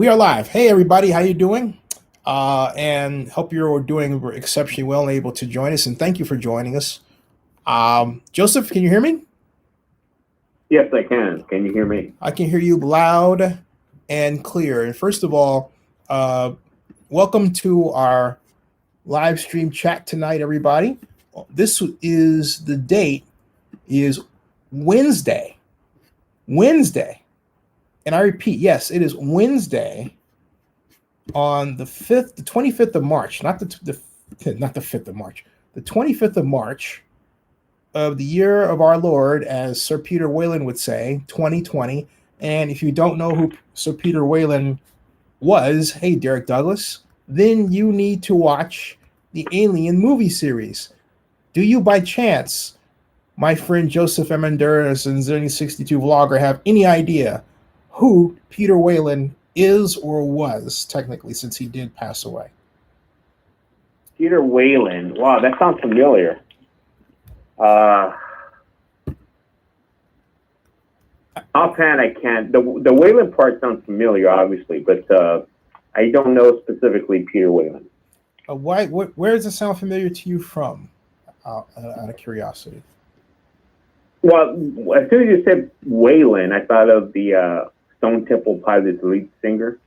We are live. Hey, everybody, how you doing? And hope you're doing exceptionally well and able to join us. And thank you for joining us. Joseph, can you hear me? Yes, I can. Can you hear me? I can hear you loud and clear. And first of all, welcome to our live stream chat tonight, everybody. This is the date is Wednesday. Wednesday. And I repeat, yes, it is Wednesday on the 25th of March, not the 5th of March, the 25th of March of the year of our Lord, as Sir Peter Whalen would say, 2020. And if you don't know who Sir Peter Whalen was, hey, Derek Douglas, then you need to watch the Alien movie series. Do you by chance, my friend Joseph Emenduras and Zerny62 Vlogger, have any idea who Peter Whalen is or was, technically, since he did pass away? Peter Whalen. Wow, that sounds familiar. Offhand, I can't. The Whalen part sounds familiar, obviously, but I don't know specifically Peter Whalen. Where does it sound familiar to you from, out of curiosity? Well, as soon as you said Whalen, I thought of the Stone Temple Pilots lead singer.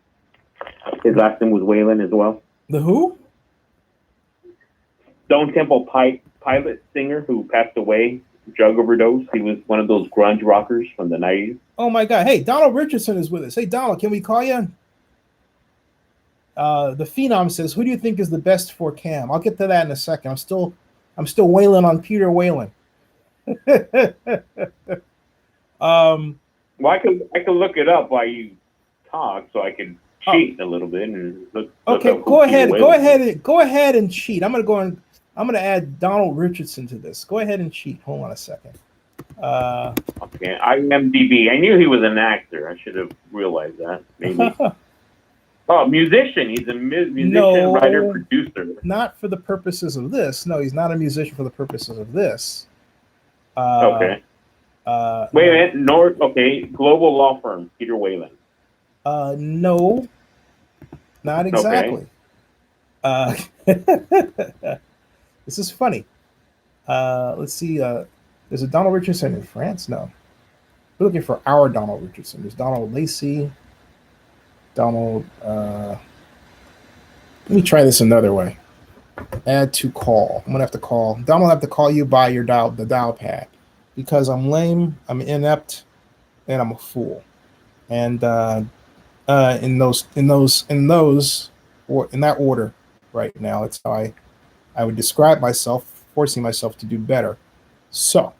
His last name was Whalen as well. The who? Stone Temple Pilot singer who passed away, drug overdose. He was one of those grunge rockers from the 90s. Oh my God. Hey, Donald Richardson is with us. Hey, Donald, can we call you? The Phenom says, who do you think is the best for Cam? I'll get to that in a second. I'm still wailing on Peter Whalen. Well, I could look it up while you talk, so I can cheat a little bit and look. Okay, go ahead and cheat. I'm gonna add Donald Richardson to this. Go ahead and cheat. Hold on a second. Okay, IMDb. I knew he was an actor. I should have realized that. Maybe. Oh, musician. He's a musician, writer, producer. Not for the purposes of this. No, he's not a musician for the purposes of this. Okay. Wait a minute. Okay, global law firm, Peter Whalen. No, not exactly. Okay. This is funny. Let's see. There's a Donald Richardson in France? No. We're looking for our Donald Richardson. There's Donald Lacey. Donald. Let me try this another way. Add to call. I'm gonna have to call. Donald will have to call you by your the dial pad, because I'm lame, I'm inept, and I'm a fool. And in that order right now, it's how I would describe myself, forcing myself to do better. So,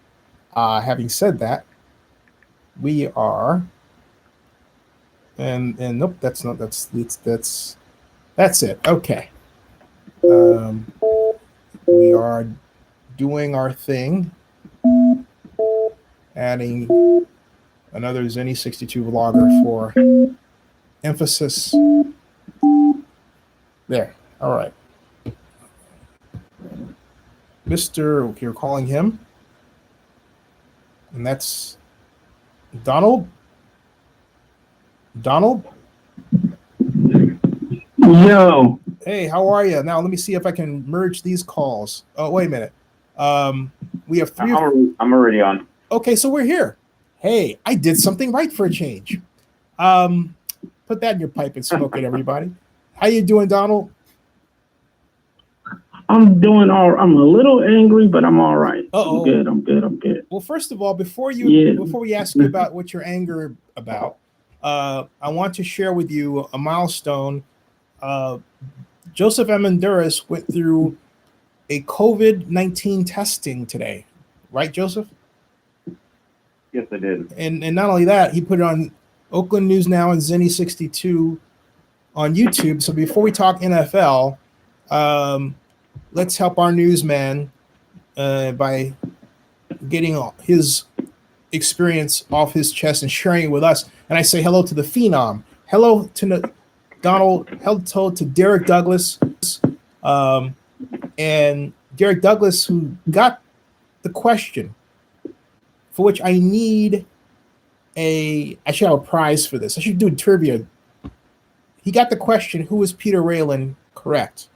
having said that, we are, and nope, that's it. Okay. We are doing our thing, adding another Zenny62 Vlogger for emphasis. There. All right. Mr. You're calling him. And that's Donald. Donald? Yo. Hey, how are you? Now, let me see if I can merge these calls. Oh, wait a minute. We have three. I'm already on. Okay, so we're here. Hey, I did something right for a change. Put that in your pipe and smoke it, everybody. How you doing, Donald? I'm doing all. I'm a little angry, but I'm all right. Uh-oh. I'm good. Well, first of all, before we ask you about what you're angry about, I want to share with you a milestone. Joseph Emenduras went through a COVID-19 testing today, right, Joseph? Yes, I did. And not only that, he put it on Oakland News Now and Zenny62 on YouTube. So before we talk NFL, let's help our newsman by getting his experience off his chest and sharing it with us. And I say hello to the Phenom. Hello to Donald. Hello to Derek Douglas. And Derek Douglas, who got the question, for which I need I should have a prize for this. I should do a trivia he got the question, who is Peter Whalen, correct.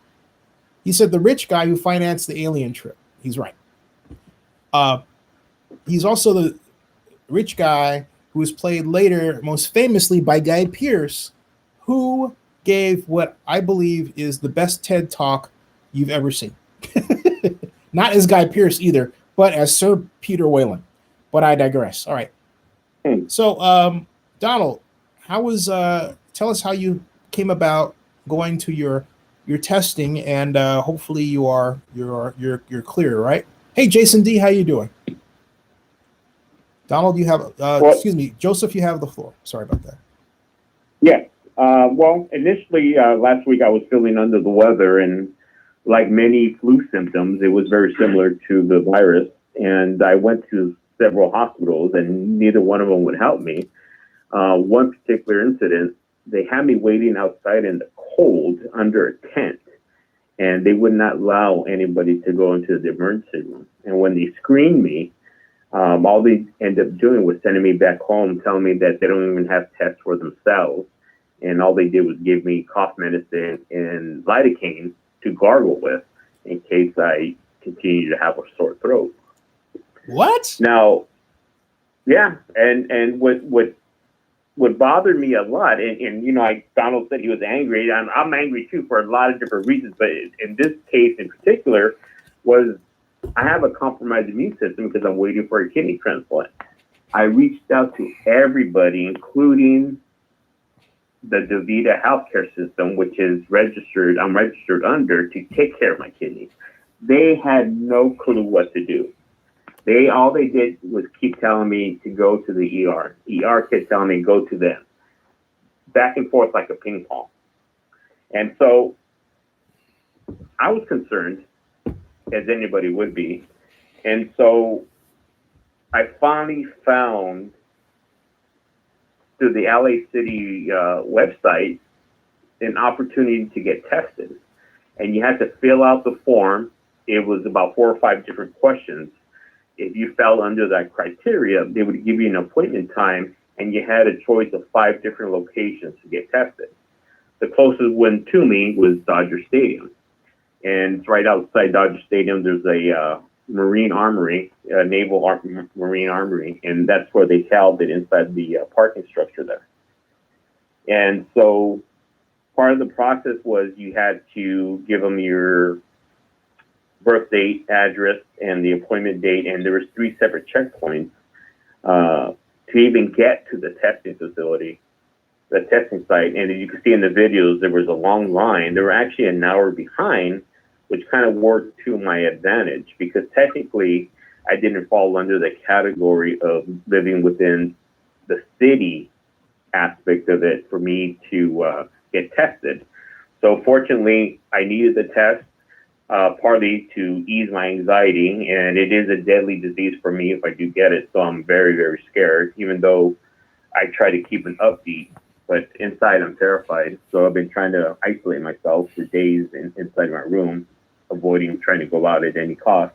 He said the rich guy who financed the alien trip. He's right. He's also the rich guy who was played later, most famously by Guy Pearce, who gave what I believe is the best TED Talk you've ever seen. Not as Guy Pearce either, but as Sir Peter Whalen. But I digress. All right. So, Donald, how was? Tell us how you came about going to your testing, and hopefully you're clear, right? Hey, Jason D, how you doing? Donald, you have excuse me, Joseph, you have the floor. Sorry about that. Yeah. Well, initially last week I was feeling under the weather, and like many flu symptoms, it was very similar to the virus. And I went to several hospitals, and neither one of them would help me. One particular incident, they had me waiting outside in the cold under a tent, and they would not allow anybody to go into the emergency room. And when they screened me, all they ended up doing was sending me back home, telling me that they don't even have tests for themselves. And all they did was give me cough medicine and lidocaine to gargle with in case I continue to have a sore throat. What? Now, yeah, and what bothered me a lot, and you know, Donald said he was angry, and I'm angry too for a lot of different reasons, but in this case in particular, was I have a compromised immune system because I'm waiting for a kidney transplant. I reached out to everybody, including the DaVita healthcare system, which is I'm registered under to take care of my kidneys. They had no clue what to do. All they did was keep telling me to go to the ER. ER kept telling me go to them. Back and forth like a ping pong. And so I was concerned, as anybody would be. And so I finally found through the LA City website an opportunity to get tested. And you had to fill out the form. It was about 4 or 5 different questions. If you fell under that criteria, they would give you an appointment time, and you had a choice of 5 different locations to get tested. The closest one to me was Dodger Stadium. And it's right outside Dodger Stadium. There's a Marine Armory, Marine Armory, and that's where they held it inside the parking structure there. And so part of the process was you had to give them your birth date, address, and the appointment date, and there was 3 separate checkpoints to even get to the testing facility, the testing site. And as you can see in the videos, there was a long line. They were actually an hour behind, which kind of worked to my advantage because technically I didn't fall under the category of living within the city aspect of it for me to get tested. So fortunately, I needed the test partly to ease my anxiety, and it is a deadly disease for me if I do get it. So I'm very, very scared, even though I try to keep an upbeat, but inside I'm terrified. So I've been trying to isolate myself for days inside my room, avoiding trying to go out at any cost.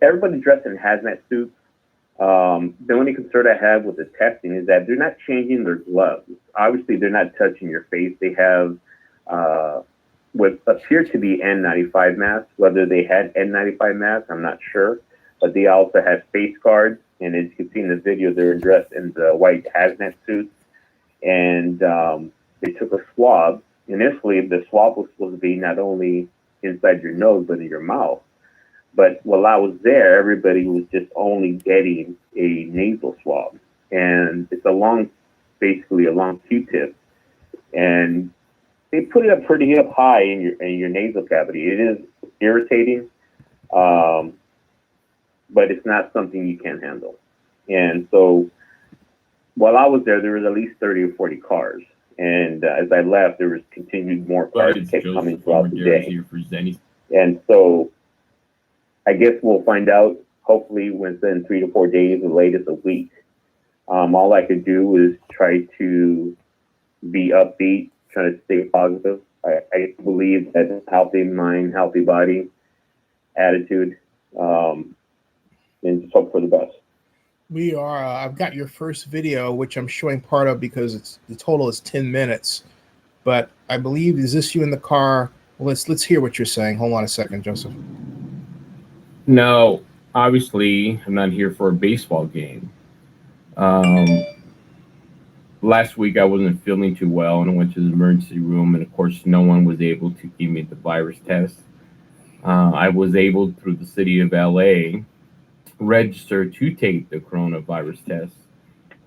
Everybody dressed in hazmat suits. The only concern I have with the testing is that they're not changing their gloves. Obviously, they're not touching your face. They have what appear to be N95 masks. Whether they had N95 masks, I'm not sure. But they also had face guards. And as you can see in the video, they're dressed in the white hazmat suits. And they took a swab. Initially, the swab was supposed to be not only inside your nose, but in your mouth. But while I was there, everybody was just only getting a nasal swab. And it's basically a long Q-tip. And they put it up pretty up high in your nasal cavity. It is irritating, but it's not something you can handle. And so while I was there was at least 30 or 40 cars. And as I left, there was continued more cars that kept coming throughout the day. And so I guess we'll find out hopefully within 3 to 4 days, the latest a week. All I could do is try to be upbeat, try to stay positive. I believe that healthy mind, healthy body, attitude, and just hope for the best. We are. I've got your first video, which I'm showing part of because it's the total is 10 minutes. But I believe is this you in the car? Well, let's hear what you're saying. Hold on a second, Joseph. No, obviously, I'm not here for a baseball game. Um, Last week, I wasn't feeling too well, and I went to the emergency room, and of course, no one was able to give me the virus test. I was able, through the city of LA, register to take the coronavirus test.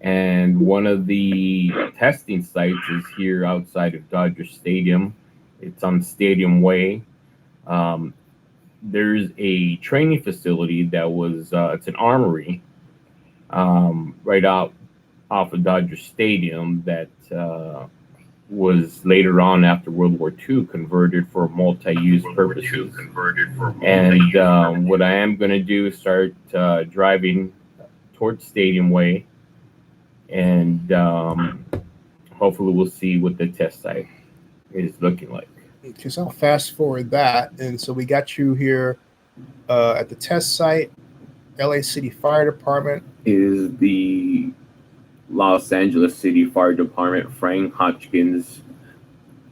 And one of the testing sites is here outside of Dodger Stadium. It's on Stadium Way. There's a training facility that was, it's an armory right out off of Dodger Stadium that was later on after World War II converted for multi-use purposes. And what I am going to do is start driving towards Stadium Way, and hopefully we'll see what the test site is looking like. Okay, so I'll fast forward that. And so we got you here at the test site, LA City Fire Department. Is the Los Angeles City Fire Department Frank Hopkins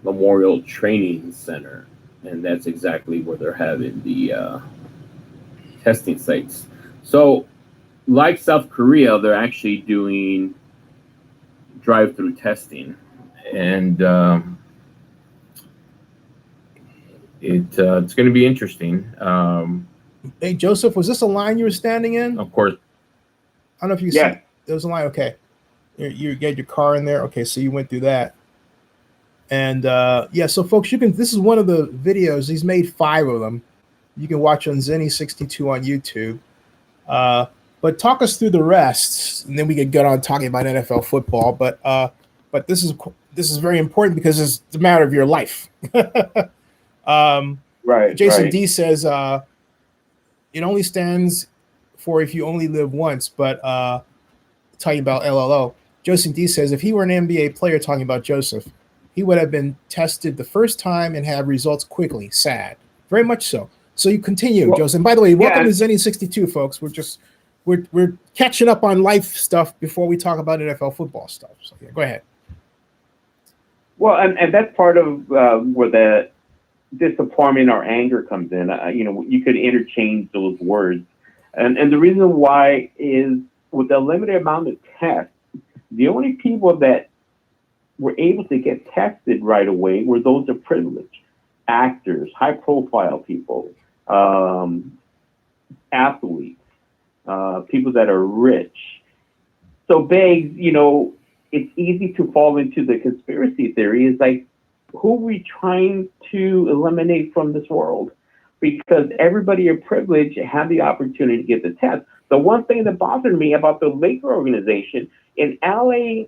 Memorial Training Center, and that's exactly where they're having the testing sites. So, like South Korea, they're actually doing drive-through testing, and it's going to be interesting. Hey, Joseph, was this a line you were standing in? Of course. I don't know if you Yeah. see. There was a line. Okay. You get your car in there. Okay, so you went through that. And yeah, so folks, this is one of the videos. He's made 5 of them. You can watch on Zenny62 on YouTube. But talk us through the rest, and then we can get on talking about NFL football. But this is very important because it's a matter of your life. Right. Jason right. D says it only stands for if you only live once, but talking about LLO. Jason D says if he were an NBA player talking about Joseph, he would have been tested the first time and have results quickly. Sad. Very much so. So you continue, Well, Joseph. And by the way, welcome yeah. to Zenny62, folks. We're catching up on life stuff before we talk about NFL football stuff. So yeah, go ahead. Well, and that's part of where the disappointment or anger comes in. You could interchange those words. And the reason why is with the limited amount of tests, the only people that were able to get tested right away were those of privilege, actors, high-profile people, athletes, people that are rich. So begs, it's easy to fall into the conspiracy theory. Is like, who are we trying to eliminate from this world? Because everybody of privilege had the opportunity to get the test. The one thing that bothered me about the Laker organization in LA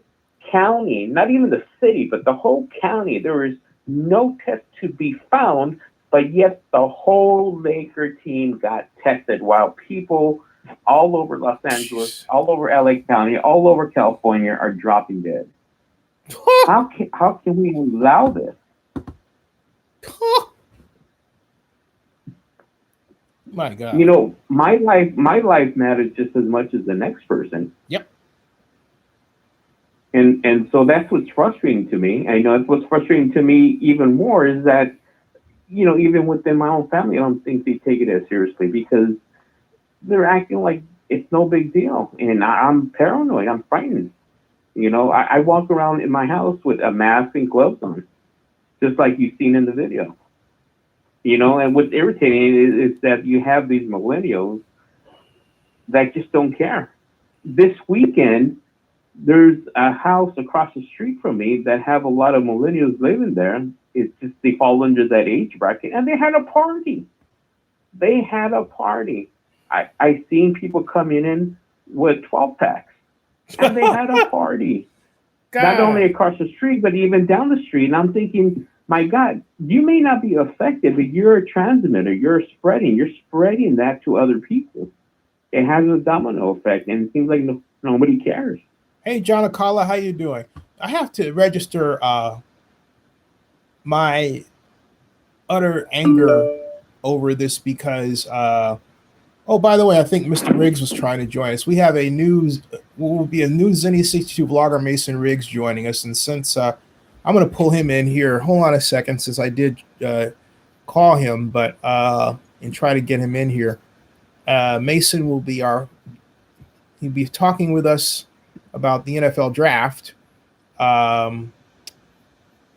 County, not even the city, but the whole county, there was no test to be found, but yet the whole Laker team got tested while people all over Los Angeles, all over LA County, all over California are dropping dead. How can we allow this? My God. My life matters just as much as the next person. Yep. And so that's what's frustrating to me. I know what's frustrating to me even more is that, even within my own family, I don't think they take it as seriously because they're acting like it's no big deal. And I'm paranoid. I'm frightened. I walk around in my house with a mask and gloves on, just like you've seen in the video. And what's irritating is that you have these millennials that just don't care. This weekend, there's a house across the street from me that have a lot of millennials living there. It's just they fall under that age bracket, and they had a party. I seen people coming in with 12-packs, and they had a party. God. Not only across the street, but even down the street. And I'm thinking, my God, you may not be affected, but you're a transmitter. You're spreading that to other people. It has a domino effect, and it seems like nobody cares. Hey, John Akala, how you doing? I have to register my utter anger over this because Oh, by the way, I think Mr. Riggs was trying to join us. We have a will be a new Zenny 62 vlogger, Mason Riggs, joining us. And since I'm going to pull him in here, hold on a second, since I did call him, but and try to get him in here. Mason will be he'll be talking with us about the NFL draft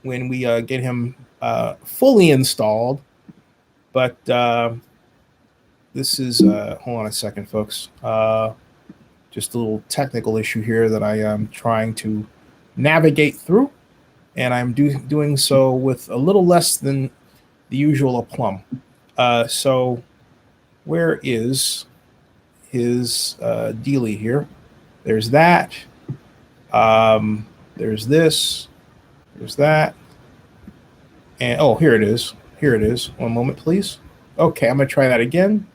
when we get him fully installed. But this is hold on a second, folks. Just a little technical issue here that I am trying to navigate through, and I'm doing so with a little less than the usual aplomb. So where is his dealie here? There's that. There's this. There's that. And oh, here it is. Here it is. One moment, please. Okay, I'm going to try that again.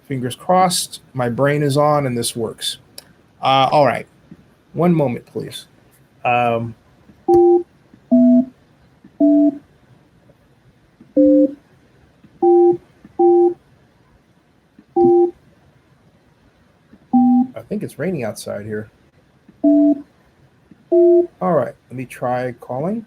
Fingers crossed. My brain is on and this works. All right. One moment, please. I think it's raining outside here. All right. Let me try calling.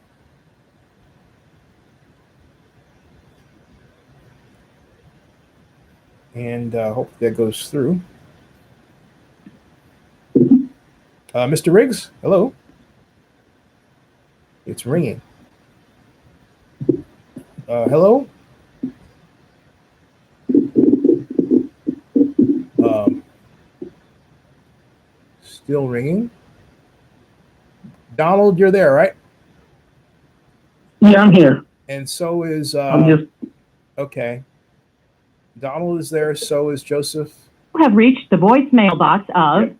And hope that goes through. Mr. Riggs, hello. It's ringing. Hello? Still ringing. Donald, you're there, right? Yeah, I'm here. And so is I'm just okay. Donald is there. So is Joseph. You have reached the voicemail box of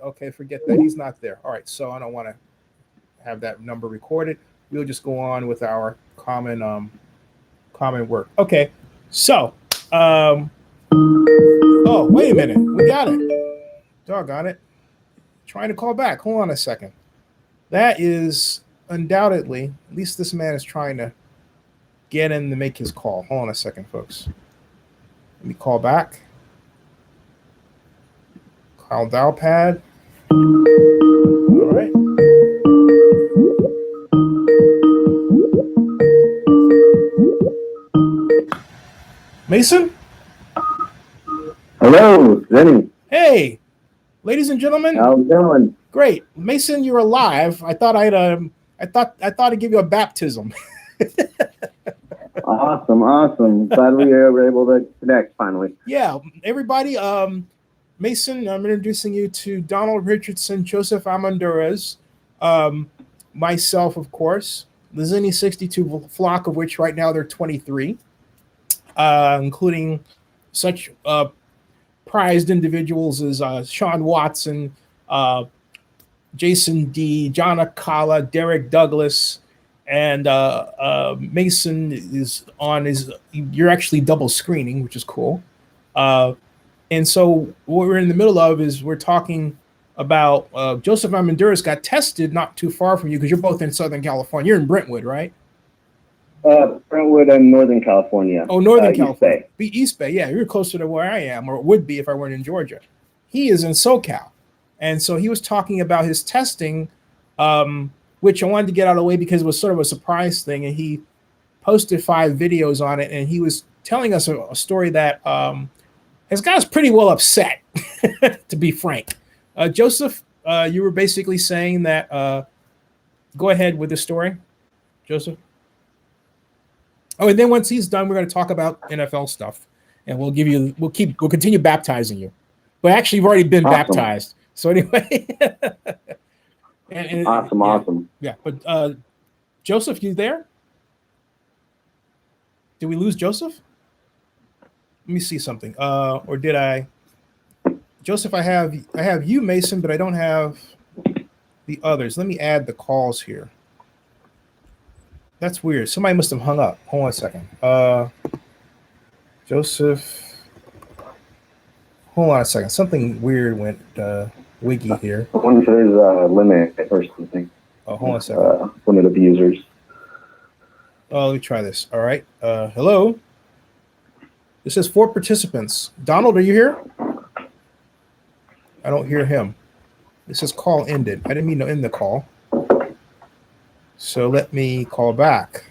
Okay, forget that. He's not there. All right, so I don't want to have that number recorded. We'll just go on with our common work. Okay, so oh, wait a minute. We got it. Doggone it. Trying to call back. Hold on a second. That is undoubtedly, at least this man is trying to get in to make his call. Hold on a second, folks. Let me call back. Call dial pad. All right. Mason? Hello, Zenny. Hey, ladies and gentlemen. How's it going? Great. Mason, you're alive. I thought I'd give you a baptism. Awesome. Glad we were able to connect finally. Yeah, everybody. Mason, I'm introducing you to Donald Richardson, Joseph Amandurez, myself, of course, the Zenny 62 flock, of which right now they're 23, including such prized individuals as Sean Watson, Jason D, John Akala, Derek Douglas, and Mason is on his. You're actually double screening, which is cool. And so what we're in the middle of is we're talking about Joseph Amandurez got tested not too far from you because you're both in Southern California. You're in Brentwood, right? Brentwood and Northern California. Oh, Northern California. East Bay. East Bay. Yeah, you're closer to where I am, or would be if I weren't in Georgia. He is in SoCal. And so he was talking about his testing, which I wanted to get out of the way because it was sort of a surprise thing. And he posted 5 videos on it. And he was telling us a story that has got us pretty well upset, to be frank. Joseph, you were basically saying that, go ahead with the story, Joseph. Oh, and then once he's done, we're going to talk about NFL stuff, and we'll continue baptizing you. But actually, you've already been baptized. So anyway, Awesome. Yeah, but Joseph, you there? Did we lose Joseph? Let me see something. Or did I? Joseph, I have you, Mason, but I don't have the others. Let me add the calls here. That's weird. Somebody must have hung up. Hold on a second. Joseph. Hold on a second. Something weird went wiggy here. I wonder if there's a limit or something. Oh, hold on a second. Limit of users. Oh, let me try this. All right. Hello. It says 4 participants. Donald, are you here? I don't hear him. It says call ended. I didn't mean to end the call. So let me call back.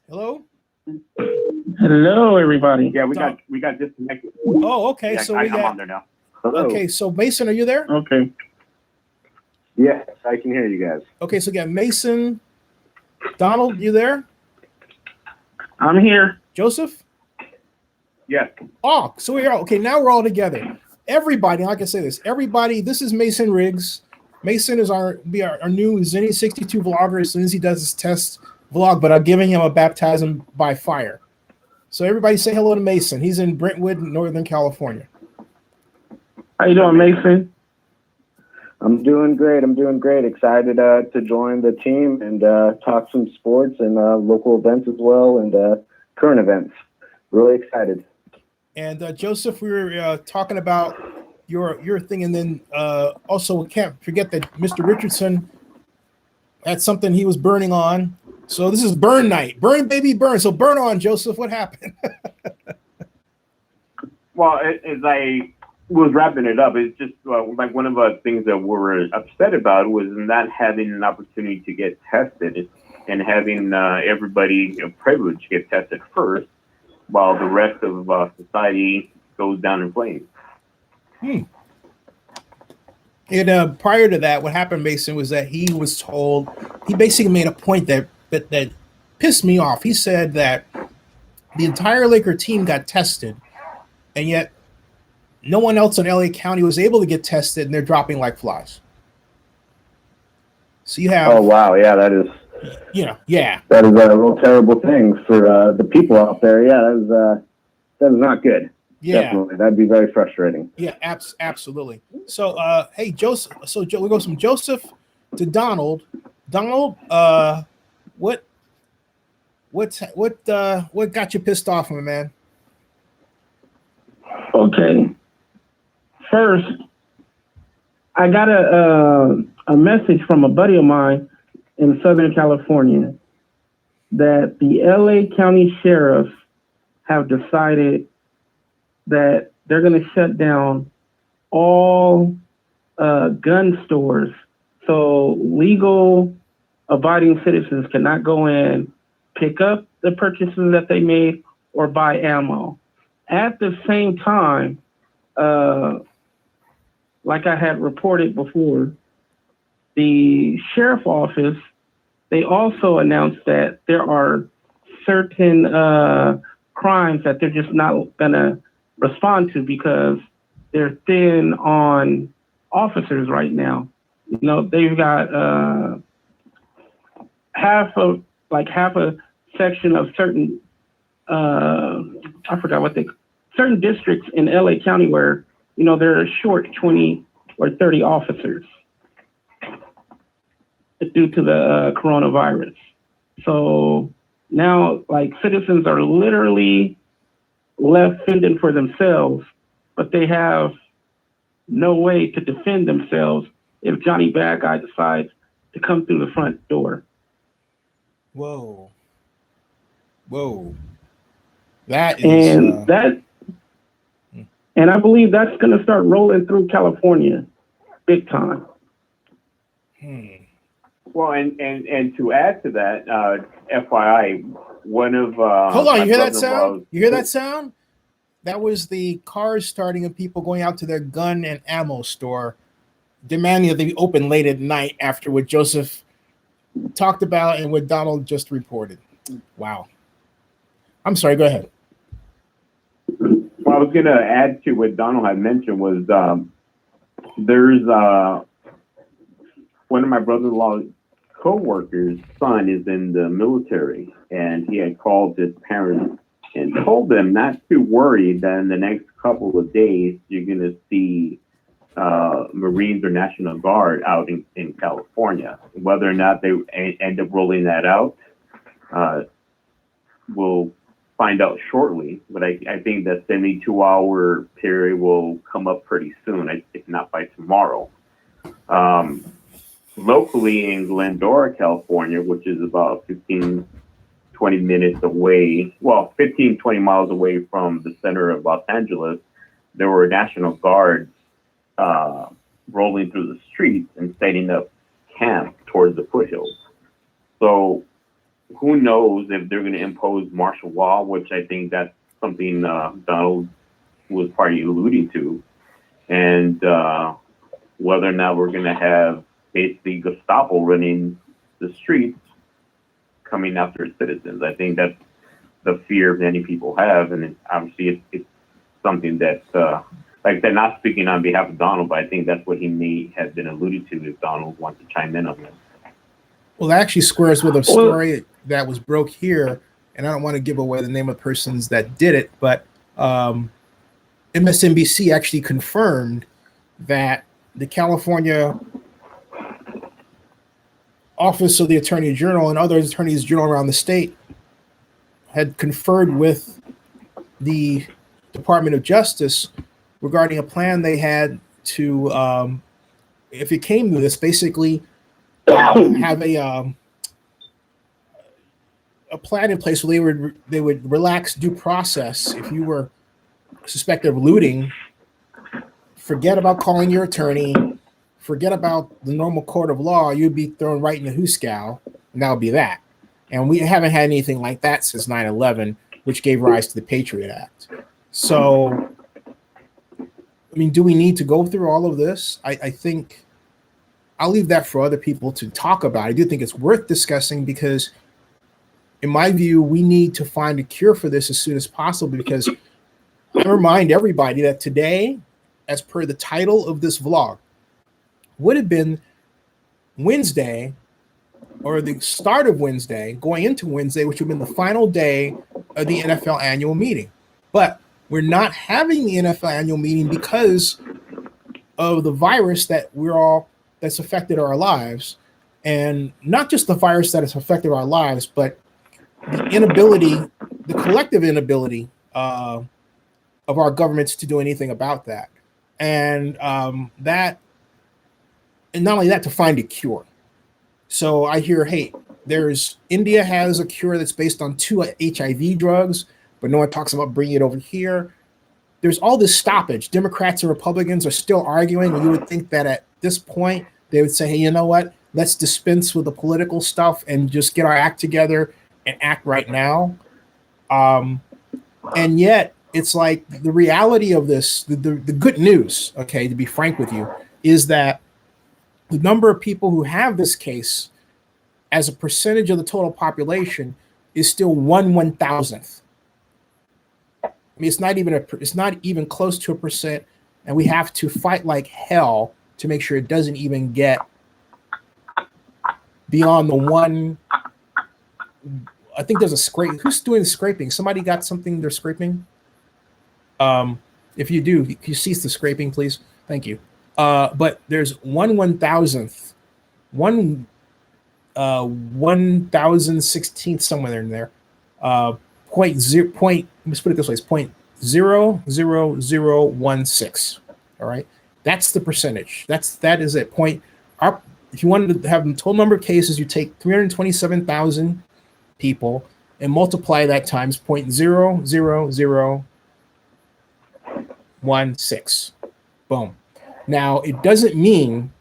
Hello? Hello, everybody. Yeah, we got disconnected. Oh, okay. Yeah, So I'm we got on there now. Hello. okay. So Mason, are you there? Okay. Yes, I can hear you guys. Okay, so we got Mason. Donald, you there? I'm here. Joseph? Yes. Oh, so we are okay. Now we're all together. Everybody, like I say this, everybody. This is Mason Riggs. Mason is our new Zenny 62 vlogger as soon as he does his test vlog, but I'm giving him a baptism by fire. So everybody say hello to Mason. He's in Brentwood, Northern California. How you doing, Mason? I'm doing great. Excited to join the team and talk some sports and local events as well and current events. Really excited. And Joseph, we were talking about your thing, and then also we can't forget that Mr. Richardson had something he was burning on. So this is burn night. Burn, baby, burn. So burn on, Joseph. What happened? Well, as I was wrapping it up, it's just like one of the things that we were upset about was not having an opportunity to get tested and having everybody privileged get tested first, while the rest of society goes down in flames. And prior to that, what happened, Mason, was that he was told, he basically made a point that pissed me off. He said that the entire Laker team got tested, and yet no one else in LA County was able to get tested, and they're dropping like flies. So you have, Oh wow, yeah, that is yeah, a real terrible thing for the people out there. Yeah, that is not good. yeah. Definitely, that'd be very frustrating. Yeah, absolutely. So, hey, Joseph. So we go from Joseph to Donald. Donald, what got you pissed off, my man? Okay. First, I got a message from a buddy of mine in Southern California that the LA County Sheriffs have decided that they're going to shut down all gun stores. So legal abiding citizens cannot go in, pick up the purchases that they made, or buy ammo. At the same time, like I had reported before, the sheriff office, they also announced that there are certain crimes that they're just not going to respond to because they're thin on officers right now. You know, they've got half a section of certain certain districts in LA County where, you know, they're short 20 or 30 officers due to the coronavirus. So now, like, citizens are literally left fending for themselves, but they have no way to defend themselves if Johnny Bad Guy decides to come through the front door. Whoa. That is and I believe that's going to start rolling through California big time. Well, and to add to that, FYI, one of hold on, you hear that sound? brother-in-law's- You hear that sound? That was the cars starting and people going out to their gun and ammo store, demanding that they be open late at night after what Joseph talked about and what Donald just reported. Wow. I'm sorry, go ahead. Well, I was going to add to what Donald had mentioned was there's one of my brother-in-law's co-workers' son is in the military, and he had called his parents and told them not to worry that in the next couple of days you're going to see Marines or National Guard out in California. Whether or not they end up rolling that out, we'll find out shortly, but I think that 72-hour period will come up pretty soon, if not by tomorrow. Locally in Glendora, California, which is about 15, 20 minutes away, 15, 20 miles away from the center of Los Angeles, there were National Guards rolling through the streets and setting up camp towards the foothills. So who knows if they're going to impose martial law, which I think that's something Donald was probably alluding to, and whether or not we're going to have basically Gestapo running the streets coming after citizens. I think that's the fear many people have, and obviously it's something that, like they're not speaking on behalf of Donald, but I think that's what he may have been alluding to if Donald wants to chime in on this. Well, that actually squares with a story that was broke here, and I don't want to give away the name of persons that did it, but MSNBC actually confirmed that the California Office of the Attorney General and other attorneys general around the state had conferred with the Department of Justice regarding a plan they had to, if it came to this, basically have a plan in place where they would relax due process. If you were suspected of looting, forget about calling your attorney, forget about the normal court of law, you'd be thrown right in the hoosegow, and that would be that. And we haven't had anything like that since 9/11, which gave rise to the Patriot Act. So, I mean, do we need to go through all of this? I think I'll leave that for other people to talk about. I do think it's worth discussing because, in my view, we need to find a cure for this as soon as possible, because I remind everybody that today, as per the title of this vlog, would have been Wednesday, or the start of Wednesday, going into Wednesday, which would have been the final day of the NFL annual meeting. But we're not having the NFL annual meeting because of the virus that's affected our lives. And not just the virus that has affected our lives, but the collective inability of our governments to do anything about that. And and not only that, to find a cure. So I hear, hey, India has a cure that's based on 2 HIV drugs, but no one talks about bringing it over here. There's all this stoppage. Democrats and Republicans are still arguing, and you would think that at this point they would say, hey, you know what? Let's dispense with the political stuff and just get our act together and act right now. And yet it's like the reality of this, the good news, okay, to be frank with you, is that the number of people who have this case as a percentage of the total population is still 1/1000th. I mean, it's not even close to 1%, and we have to fight like hell to make sure it doesn't even get beyond the one. I think there's a scrape. Who's doing the scraping? Somebody got something they're scraping? If you do, can you cease the scraping, please? Thank you. But there's 1/1000th, 1,016th, somewhere in there. Let's put it this way, it's 0.00016. All right. That's the percentage. That is it. If you wanted to have the total number of cases, you take 327,000 people and multiply that times 0.00016. Boom. Now, it doesn't mean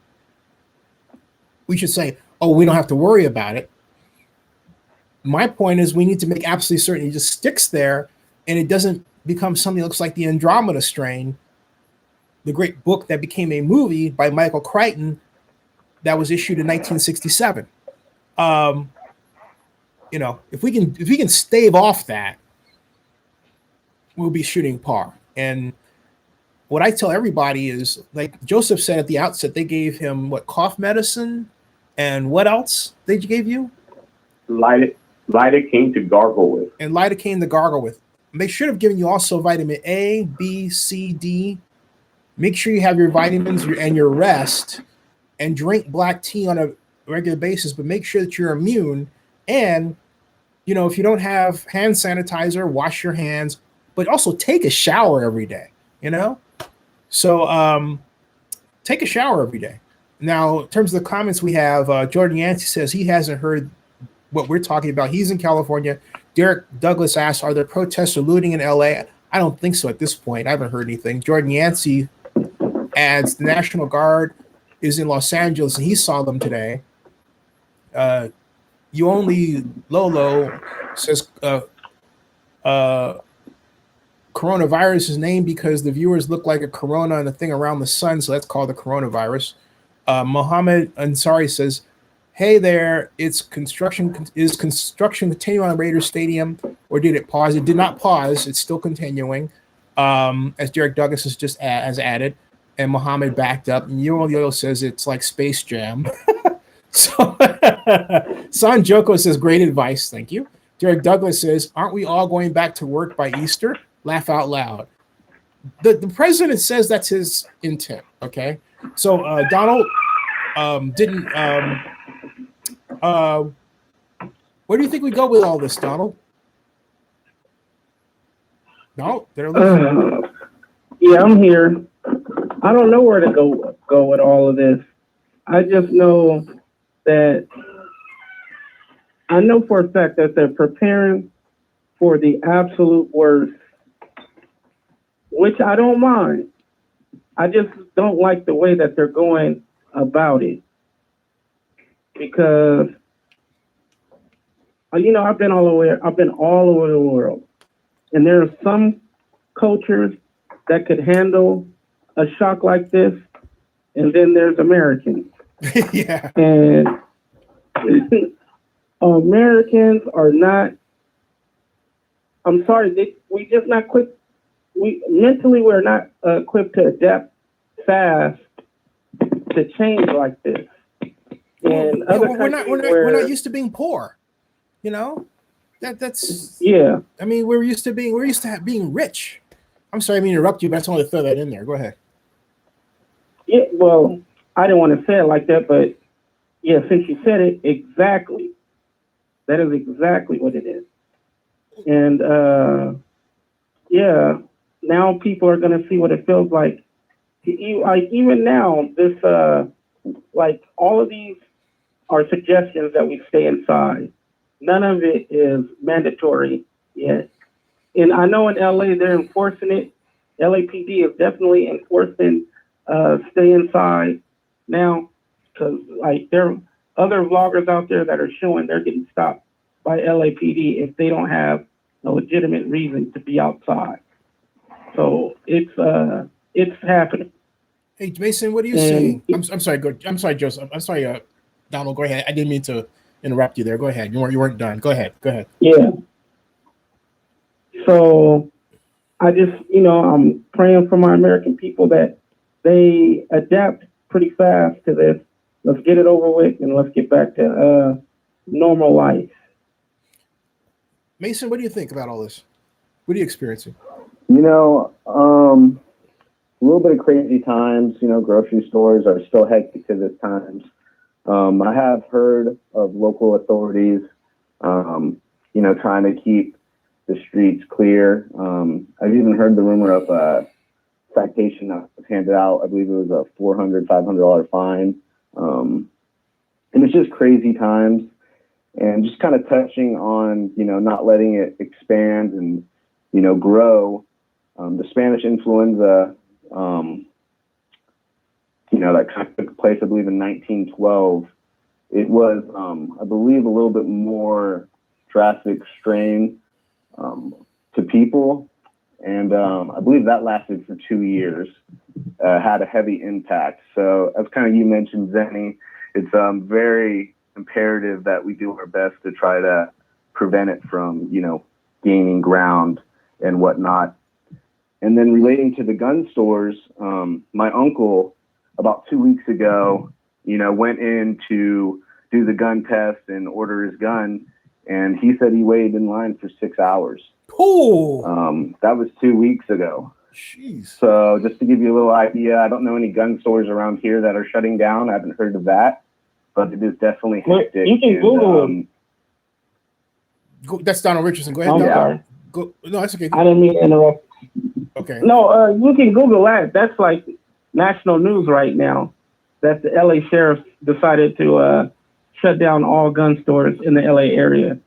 we should say, oh, we don't have to worry about it. My point is we need to make absolutely certain it just sticks there and it doesn't become something that looks like the Andromeda Strain, the great book that became a movie by Michael Crichton that was issued in 1967. If we can stave off that, we'll be shooting par. And what I tell everybody is, like Joseph said at the outset, they gave him cough medicine, and what else they gave you? Lidocaine to gargle with. And lidocaine to gargle with. They should have given you also vitamin A, B, C, D. Make sure you have your vitamins and your rest, and drink black tea on a regular basis, but make sure that you're immune. And, if you don't have hand sanitizer, wash your hands, but also take a shower every day. So take a shower every day. Now, in terms of the comments we have, Jordan Yancey says he hasn't heard what we're talking about. He's in California. Derek Douglas asks, are there protests or looting in LA? I don't think so at this point. I haven't heard anything. Jordan Yancey adds, the National Guard is in Los Angeles and he saw them today. You only Lolo says coronavirus is named because the viewers look like a corona and a thing around the sun, so that's called the coronavirus. Mohammed Ansari says, hey there, is construction continuing on Raiders Stadium, or did it pause? It did not pause. It's still continuing, as Derek Douglas has added, and Mohammed backed up. And Yo says it's like Space Jam. So San Joko says, great advice, thank you. Derek Douglas says, aren't we all going back to work by Easter? Laugh out loud. The president says that's his intent, okay? So Donald didn't... where do you think we go with all this, Donald? No, they're yeah, I'm here. I don't know where to go with all of this. I just know that I know for a fact that they're preparing for the absolute worst, which I don't mind. I just don't like the way that they're going about it. Because I've been all over the world, and there are some cultures that could handle a shock like this, and then there's Americans. Yeah. And Americans are not. I'm sorry, we just not quick. We're not equipped to adapt fast to change like this. And we're not used to being poor, That's yeah. I mean, we're used to being rich. I'm sorry, I mean to interrupt you, but I just want to throw that in there. Go ahead. Yeah, well, I didn't want to say it like that, but yeah, since you said it, exactly. That is exactly what it is. And yeah, now people are gonna see what it feels like. Even now, this all of these are suggestions that we stay inside. None of it is mandatory yet. And I know in LA they're enforcing it. LAPD is definitely enforcing stay inside now, because there are other vloggers out there that are showing they're getting stopped by LAPD if they don't have a legitimate reason to be outside. So it's happening. Hey, Mason, what are you saying? I'm sorry. I'm sorry, Joseph. I'm sorry, Donald. Go ahead. I didn't mean to interrupt you there. Go ahead. You weren't done. Go ahead. Yeah. So I just, I'm praying for my American people that they adapt pretty fast to this. Let's get it over with and let's get back to normal life. Mason, what do you think about all this? What are you experiencing? A little bit of crazy times. Grocery stores are still hectic at this times. I have heard of local authorities, trying to keep the streets clear. I've even heard the rumor of a citation that was handed out. I believe it was a $400, $500 fine. And it's just crazy times. And just kind of touching on, not letting it expand and, grow. The Spanish influenza, that kind of took place, I believe, in 1912. It was, I believe, a little bit more drastic strain to people. And I believe that lasted for 2 years, had a heavy impact. So as kind of you mentioned, Zenny, it's very imperative that we do our best to try to prevent it from, gaining ground and whatnot. And then relating to the gun stores, my uncle, about 2 weeks ago, went in to do the gun test and order his gun. And he said he waited in line for 6 hours. Oh, that was 2 weeks ago. Jeez. So just to give you a little idea, I don't know any gun stores around here that are shutting down. I haven't heard of that, but it is definitely hectic. You can Google it. That's Donald Richardson. Go ahead. I'm Donald. sorry. Go. No, that's okay. I didn't mean to interrupt. Okay. No, you can Google that. That's like national news right now. That the LA sheriff decided to shut down all gun stores in the LA area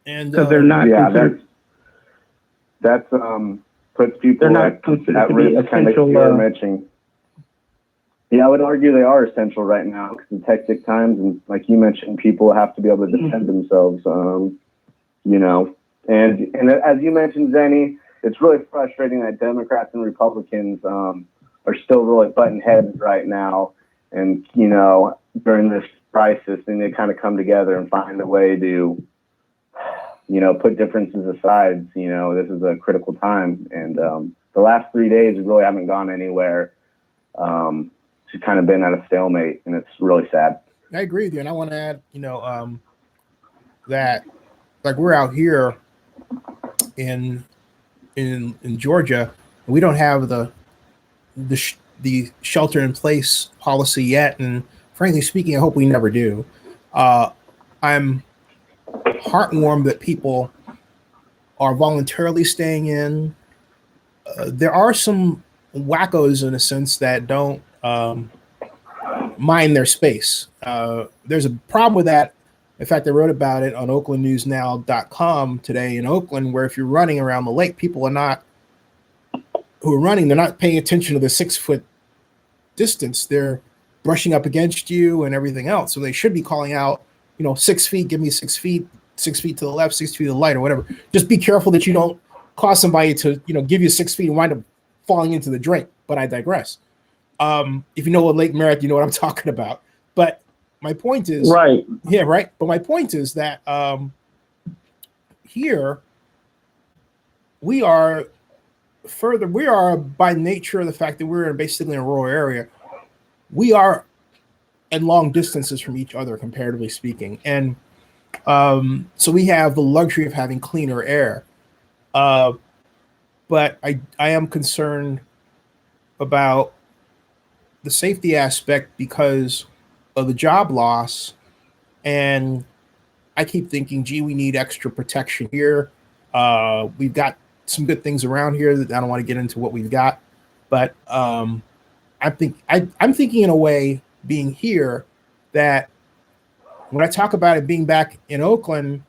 And because they're not Yeah, considered. that's puts people They're not at considered to be risk, kind of essential. you're mentioning. Yeah, I would argue they are essential right now because it's hectic times, and like you mentioned, people have to be able to defend themselves. You know, and as you mentioned, Zenny, it's really frustrating that Democrats and Republicans are still really butting heads right now, and you know, during this crisis, and they kind of come together and find a way to, you know, put differences aside. You know, this is a critical time, and the last 3 days really haven't gone anywhere. It's kind of been at a stalemate, and it's really sad. I agree with you, and I want to add, you know, that like we're out here in Georgia, we don't have the shelter in place policy yet, and frankly speaking, I hope we never do. I'm heartwarmed that people are voluntarily staying in. There are some wackos in a sense that don't mind their space. There's a problem with that. In fact, I wrote about it on oaklandnewsnow.com today in Oakland, where if you're running around the lake, people are not they're not paying attention to the 6 foot distance. They're brushing up against you and everything else. So they should be calling out, you know, 6 feet, give me 6 feet, 6 feet to the left, 6 feet to the right, or whatever. Just be careful that you don't cause somebody to, you know, give you 6 feet and wind up falling into the drink. But I digress. If you know what Lake Merritt, you know what I'm talking about. But my point is, Right. yeah, right. But my point is that here we are by nature of the fact that we're basically in a rural area, we are at long distances from each other, comparatively speaking. And so we have the luxury of having cleaner air. But I am concerned about the safety aspect because of the job loss. And I keep thinking, gee, we need extra protection here. We've got some good things around here that I don't want to get into what we've got. But I'm thinking in a way, being here, that when I talk about it being back in Oakland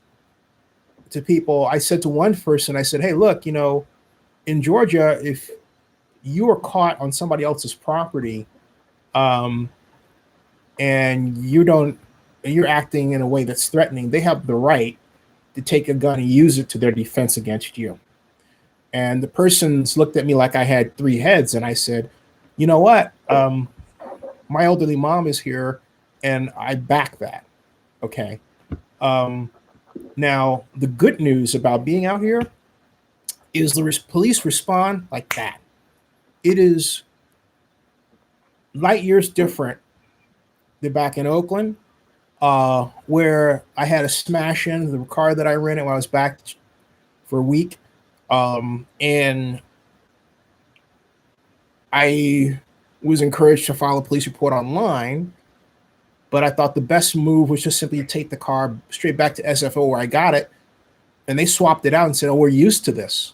to people, I said to one person, I said, hey, look, you know, in Georgia, if you are caught on somebody else's property, and you're acting in a way that's threatening, they have the right to take a gun and use it to their defense against you. And the person's looked at me like I had 3 heads, and I said, you know what? My elderly mom is here, and I back that. Okay. Now, the good news about being out here is the police respond like that. It is light years different than back in Oakland, where I had a smash in the car that I rented when I was back for a week. And I was encouraged to file a police report online, but I thought the best move was just simply to take the car straight back to SFO where I got it, and they swapped it out and said, "Oh, we're used to this."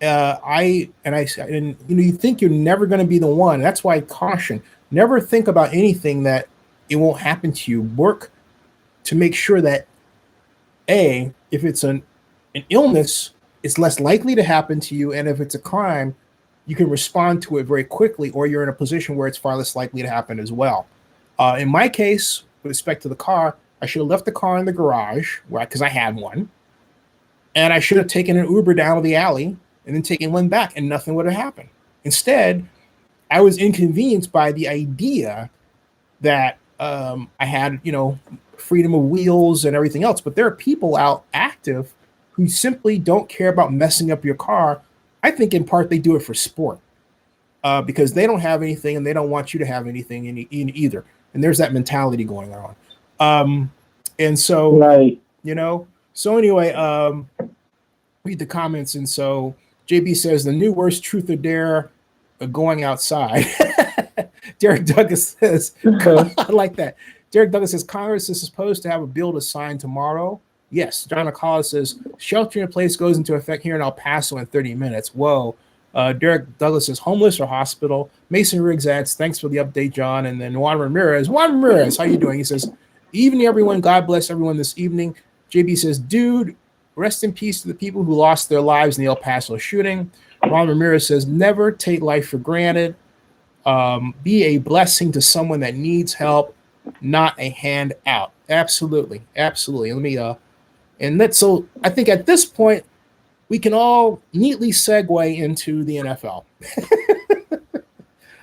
You think you're never going to be the one. That's why I caution: never think about anything that it won't happen to you. Work to make sure that if it's an illness, it's less likely to happen to you, and if it's a crime, you can respond to it very quickly, or you're in a position where it's far less likely to happen as well. In my case, with respect to the car, I should have left the car in the garage, because I had one, and I should have taken an Uber down to the alley and then taken one back, and nothing would have happened. Instead, I was inconvenienced by the idea that I had, freedom of wheels and everything else, but there are people out active who simply don't care about messing up your car. I think in part they do it for sport, because they don't have anything and they don't want you to have anything in either. And there's that mentality going on. And so, Right. So anyway, read the comments. And so JB says the new worst truth or dare, going outside. Derek Douglas says, I like that. Derek Douglas says Congress is supposed to have a bill to sign tomorrow Yes, John Acala says shelter in place goes into effect here in El Paso in 30 minutes. Whoa. Derek Douglas says homeless or hospital. Mason Riggs adds, thanks for the update, John. And then Juan Ramirez, how you doing? He says, evening, everyone. God bless everyone this evening. JB says, dude, rest in peace to the people who lost their lives in the El Paso shooting. Juan Ramirez says, never take life for granted. Be a blessing to someone that needs help, not a handout. Absolutely. Absolutely. So I think at this point, we can all neatly segue into the NFL.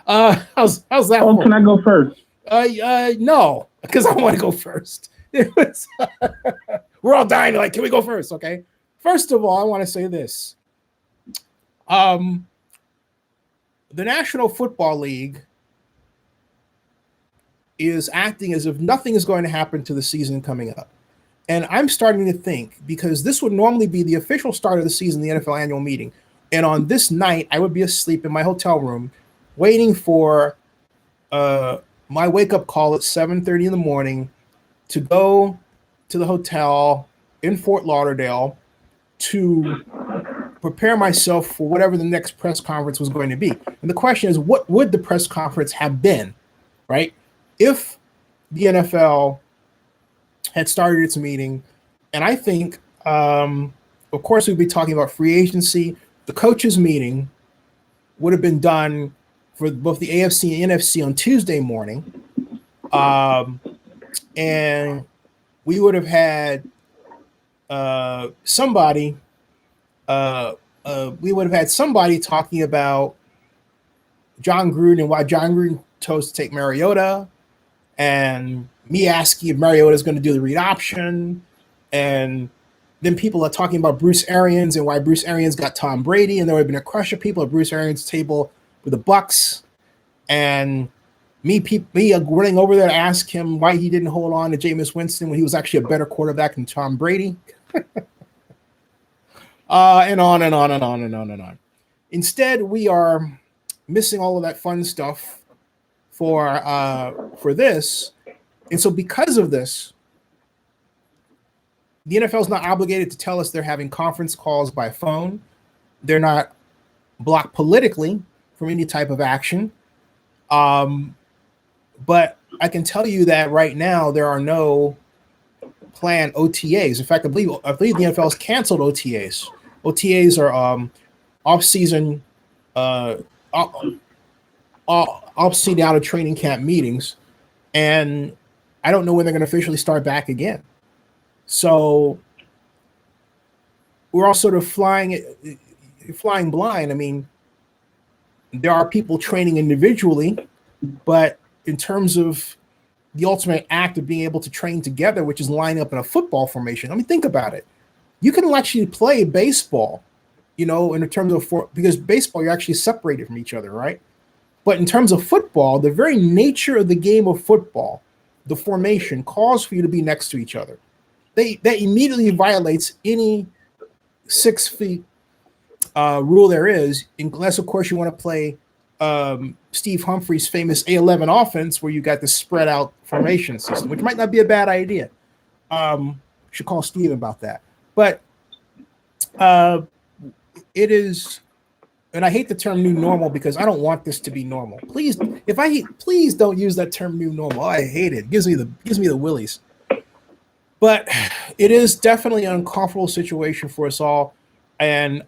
How's that? Oh, can I go first? No, because I want to go first. We're all dying. Like, can we go first? Okay. First of all, I want to say this. The National Football League is acting as if nothing is going to happen to the season coming up. And I'm starting to think, because this would normally be the official start of the season, the NFL annual meeting. And on this night, I would be asleep in my hotel room waiting for my wake-up call at 7:30 in the morning to go to the hotel in Fort Lauderdale to prepare myself for whatever the next press conference was going to be. And the question is, what would the press conference have been, right? If the NFL had started its meeting, and I think, of course, we'd be talking about free agency. The coaches' meeting would have been done for both the AFC and NFC on Tuesday morning, and we would have had somebody talking about John Gruden and why John Gruden chose to take Mariota, and me asking if Mariota is going to do the read option, and then people are talking about Bruce Arians and why Bruce Arians got Tom Brady, and there would have been a crush of people at Bruce Arians' table with the Bucks, and me running over there to ask him why he didn't hold on to Jameis Winston when he was actually a better quarterback than Tom Brady, and on and on and on and on and on. Instead, we are missing all of that fun stuff for this. And so because of this, the NFL is not obligated to tell us they're having conference calls by phone. They're not blocked politically from any type of action. But I can tell you that right now there are no planned OTAs. In fact, I believe the NFL has canceled OTAs. OTAs are off-season out of training camp meetings, and I don't know when they're going to officially start back again. So we're all sort of flying blind. I mean, there are people training individually, but in terms of the ultimate act of being able to train together, which is lining up in a football formation, I mean, think about it. You can actually play baseball, in terms of because baseball, you're actually separated from each other, right? But in terms of football, the very nature of the game of football, the formation calls for you to be next to each other. That immediately violates any 6 feet rule there is, unless, of course, you want to play Steve Humphrey's famous A11 offense where you got the spread out formation system, which might not be a bad idea. Should call Steve about that. But it is, and I hate the term new normal because I don't want this to be normal. Please don't use that term new normal. I hate it. It gives me the willies. But it is definitely an uncomfortable situation for us all. And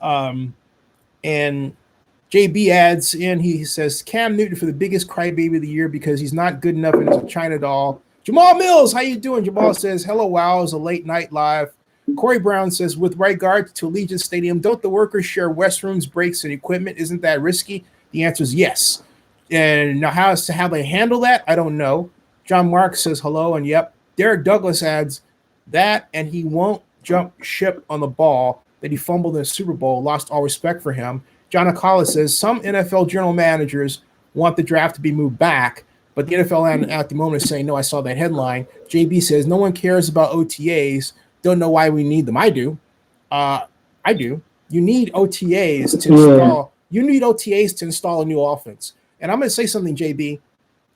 JB adds in, he says, Cam Newton for the biggest crybaby of the year because he's not good enough and is a China doll. Jamal Mills, how you doing? Jamal says, hello, wow, it's a late night live. Corey Brown says, with regard to Allegiant Stadium, don't the workers share restrooms, breaks, and equipment? Isn't that risky? The answer is yes. And now how they handle that, I don't know. John Mark says hello, and yep. Derek Douglas adds that, and he won't jump ship on the ball that he fumbled in the Super Bowl. Lost all respect for him. John Acala says some NFL general managers want the draft to be moved back, but the NFL at the moment is saying, no, I saw that headline. JB says no one cares about OTAs. Don't know why we need them. I do. I do. You need OTAs to install. You need OTAs to install a new offense. And I'm going to say something, JB.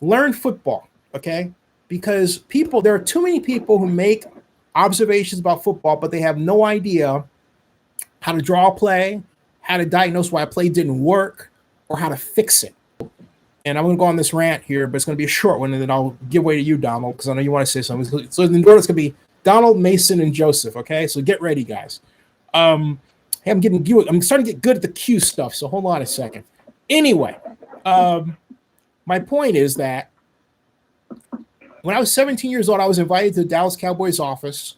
Learn football, okay? Because there are too many people who make observations about football, but they have no idea how to draw a play, how to diagnose why a play didn't work, or how to fix it. And I'm going to go on this rant here, but it's going to be a short one, and then I'll give way to you, Donald, because I know you want to say something. So the order is going to be Donald, Mason, and Joseph. Okay, so get ready, guys. Hey, I'm starting to get good at the cue stuff, so hold on a second. Anyway, my point is that when I was 17 years old, I was invited to the Dallas Cowboys office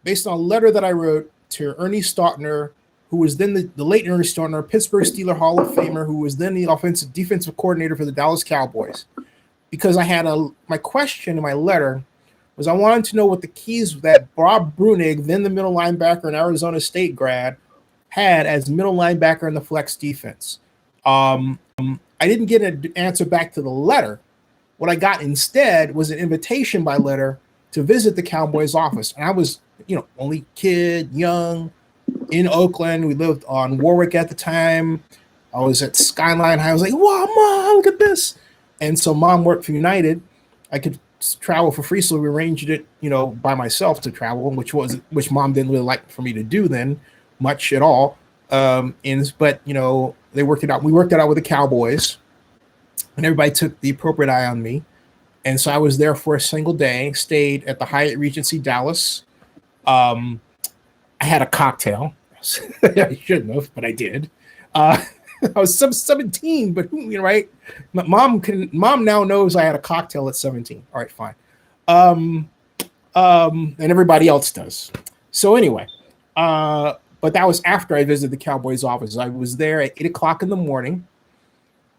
based on a letter that I wrote to Ernie Stautner, who was then the late Ernie Stautner, Pittsburgh Steelers Hall of Famer, who was then the defensive coordinator for the Dallas Cowboys. Because I had my question in my letter was I wanted to know what the keys that Bob Brunig, then the middle linebacker and Arizona State grad, had as middle linebacker in the flex defense. I didn't get an answer back to the letter. What I got instead was an invitation by letter to visit the Cowboys office. And I was, only kid, young, in Oakland. We lived on Warwick at the time. I was at Skyline High. I was like, wow, Mom, look at this. And so Mom worked for United. I could travel for free, so we arranged it, by myself to travel, which Mom didn't really like for me to do then much at all. But they worked it out. We worked it out with the Cowboys, and everybody took the appropriate eye on me. And so I was there for a single day, stayed at the Hyatt Regency Dallas. I had a cocktail. I shouldn't have, but I did. I was 17, but right? Mom now knows I had a cocktail at 17. All right, fine. And everybody else does. So anyway, but that was after I visited the Cowboys office. I was there at 8:00 in the morning,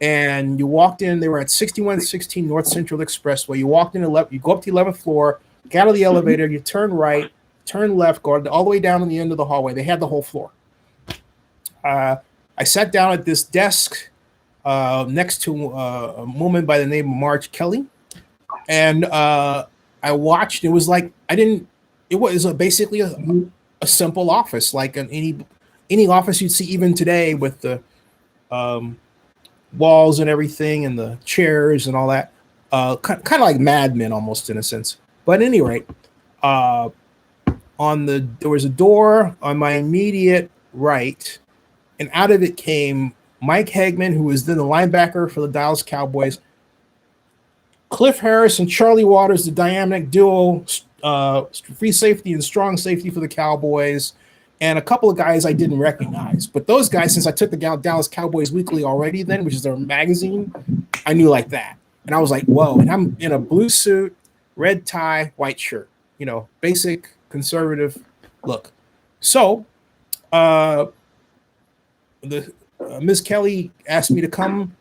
and you walked in. They were at 6116 North Central Expressway. You walked in, you go up to the 11th floor, get out of the elevator, you turn right, turn left, go all the way down to the end of the hallway. They had the whole floor. I sat down at this desk next to a woman by the name of Marge Kelly, and I watched. It was like it was basically a simple office, like any office you'd see even today, with the walls and everything and the chairs and all that. Kind of like Mad Men almost, in a sense. But at any rate, there was a door on my immediate right, and out of it came Mike Hagman, who was then the linebacker for the Dallas Cowboys, Cliff Harris and Charlie Waters, the dynamic duo, free safety and strong safety for the Cowboys, and a couple of guys I didn't recognize. But those guys, since I took the Dallas Cowboys Weekly already then, which is their magazine, I knew like that. And I was like, whoa. And I'm in a blue suit, red tie, white shirt, basic conservative look. So Ms. Kelly asked me to come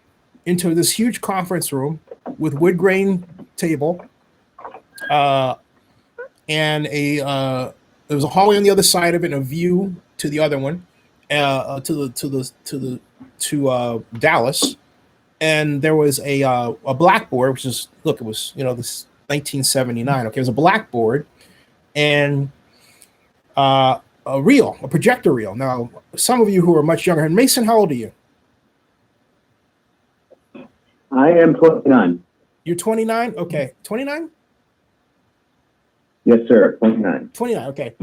into this huge conference room with wood grain table, and there was a hallway on the other side of it, and a view to the other one, to Dallas, and there was a blackboard, which is it was this 1979. Okay, it was a blackboard, and a projector reel. Now, some of you who are much younger, Mason, how old are you? I am 29. You're 29? Okay. 29? Yes, sir. 29. 29, okay.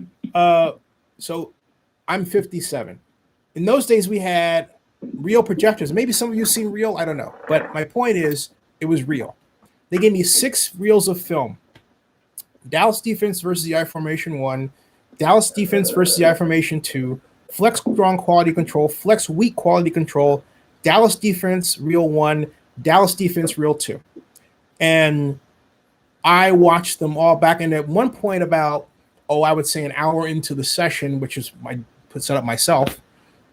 So I'm 57. In those days, we had real projectors. Maybe some of you have seen Reel. I don't know. But my point is, it was real. They gave me 6 reels of film. Dallas defense versus the I formation 1, Dallas defense versus the I formation 2, flex strong quality control, flex weak quality control, Dallas defense reel 1, Dallas defense reel 2. And I watched them all back. And at one point, I would say an hour into the session, which is I set up myself,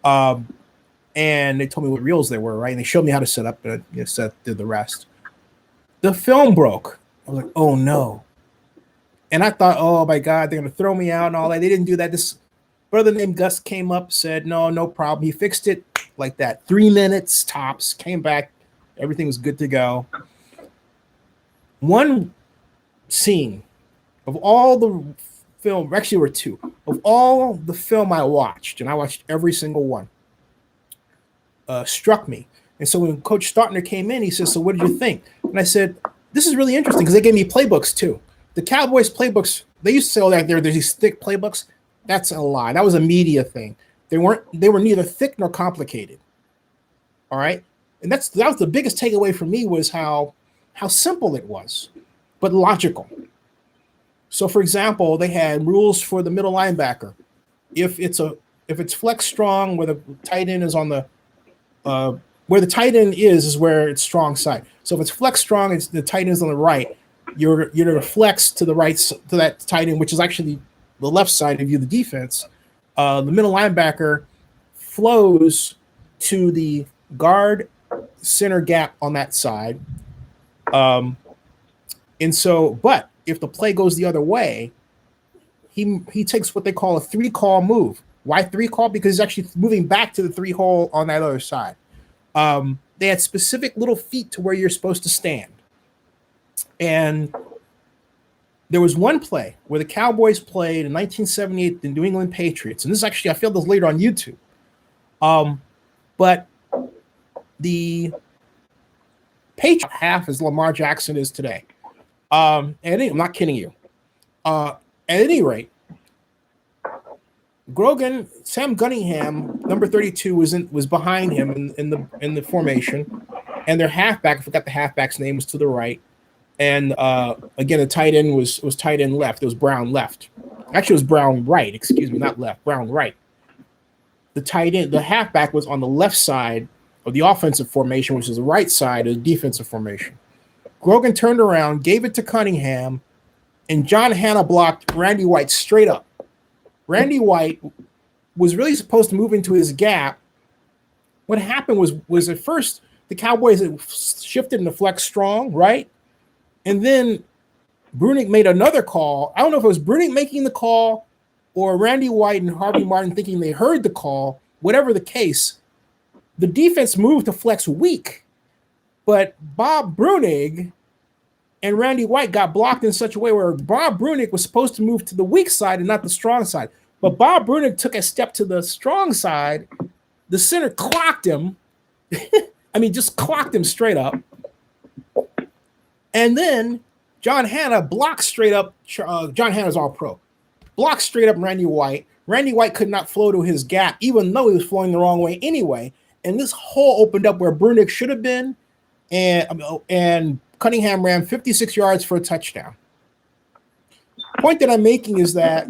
and they told me what reels they were, right? And they showed me how to set up, and did the rest. The film broke. I was like, oh no. And I thought, oh my God, they're going to throw me out and all that. They didn't do that. This brother named Gus came up, said, no problem. He fixed it like that. 3 minutes tops, came back. Everything was good to go. One scene of all the film, actually there were 2, of all the film I watched, and I watched every single one, struck me. And so when Coach Stautner came in, he said, so what did you think? And I said, this is really interesting, because they gave me playbooks too. The Cowboys playbooks they used to say, "Oh, that there's these thick playbooks." That's a lie. That was a media thing. They were neither thick nor complicated. All right, and that was the biggest takeaway for me was how simple it was, but logical. So, for example, they had rules for the middle linebacker. If it's flex strong, where the tight end is on the where the tight end is where it's strong side. So if it's flex strong, it's the tight end is on the right. You're going to flex to the right to that tight end, which is actually the left side of you, the defense. The middle linebacker flows to the guard center gap on that side. And so, but if the play goes the other way, he takes what they call a 3-call move. Why 3-call? Because he's actually moving back to the 3-hole on that other side. They had specific little feet to where you're supposed to stand. And there was one play where the Cowboys played in 1978, the New England Patriots. And this is actually, I filmed this later on YouTube. But the Patriot half as Lamar Jackson is today. And I'm not kidding you. At any rate, Sam Gunningham, number 32, was behind him in the formation, and their halfback, I forgot the halfback's name, was to the right, and again the tight end was tight end left. It was Brown left. Actually, it was Brown right. Excuse me, not left. Brown right. The halfback was on the left side of the offensive formation, which is the right side of the defensive formation. Grogan turned around, gave it to Cunningham, and John Hanna blocked Randy White straight up. Randy White was really supposed to move into his gap. What happened was at first the Cowboys shifted into flex strong, right? And then Brunick made another call. I don't know if it was Brunick making the call or Randy White and Harvey Martin thinking they heard the call. Whatever the case, the defense moved to flex weak. But Bob Brunig and Randy White got blocked in such a way where Bob Brunig was supposed to move to the weak side and not the strong side. But Bob Brunig took a step to the strong side. The center clocked him. I mean, just clocked him straight up. And then John Hanna blocked straight up. John Hanna's all pro. Blocked straight up Randy White. Randy White could not flow to his gap, even though he was flowing the wrong way anyway. And this hole opened up where Brunig should have been. And Cunningham ran 56 yards for a touchdown. Point that I'm making is that,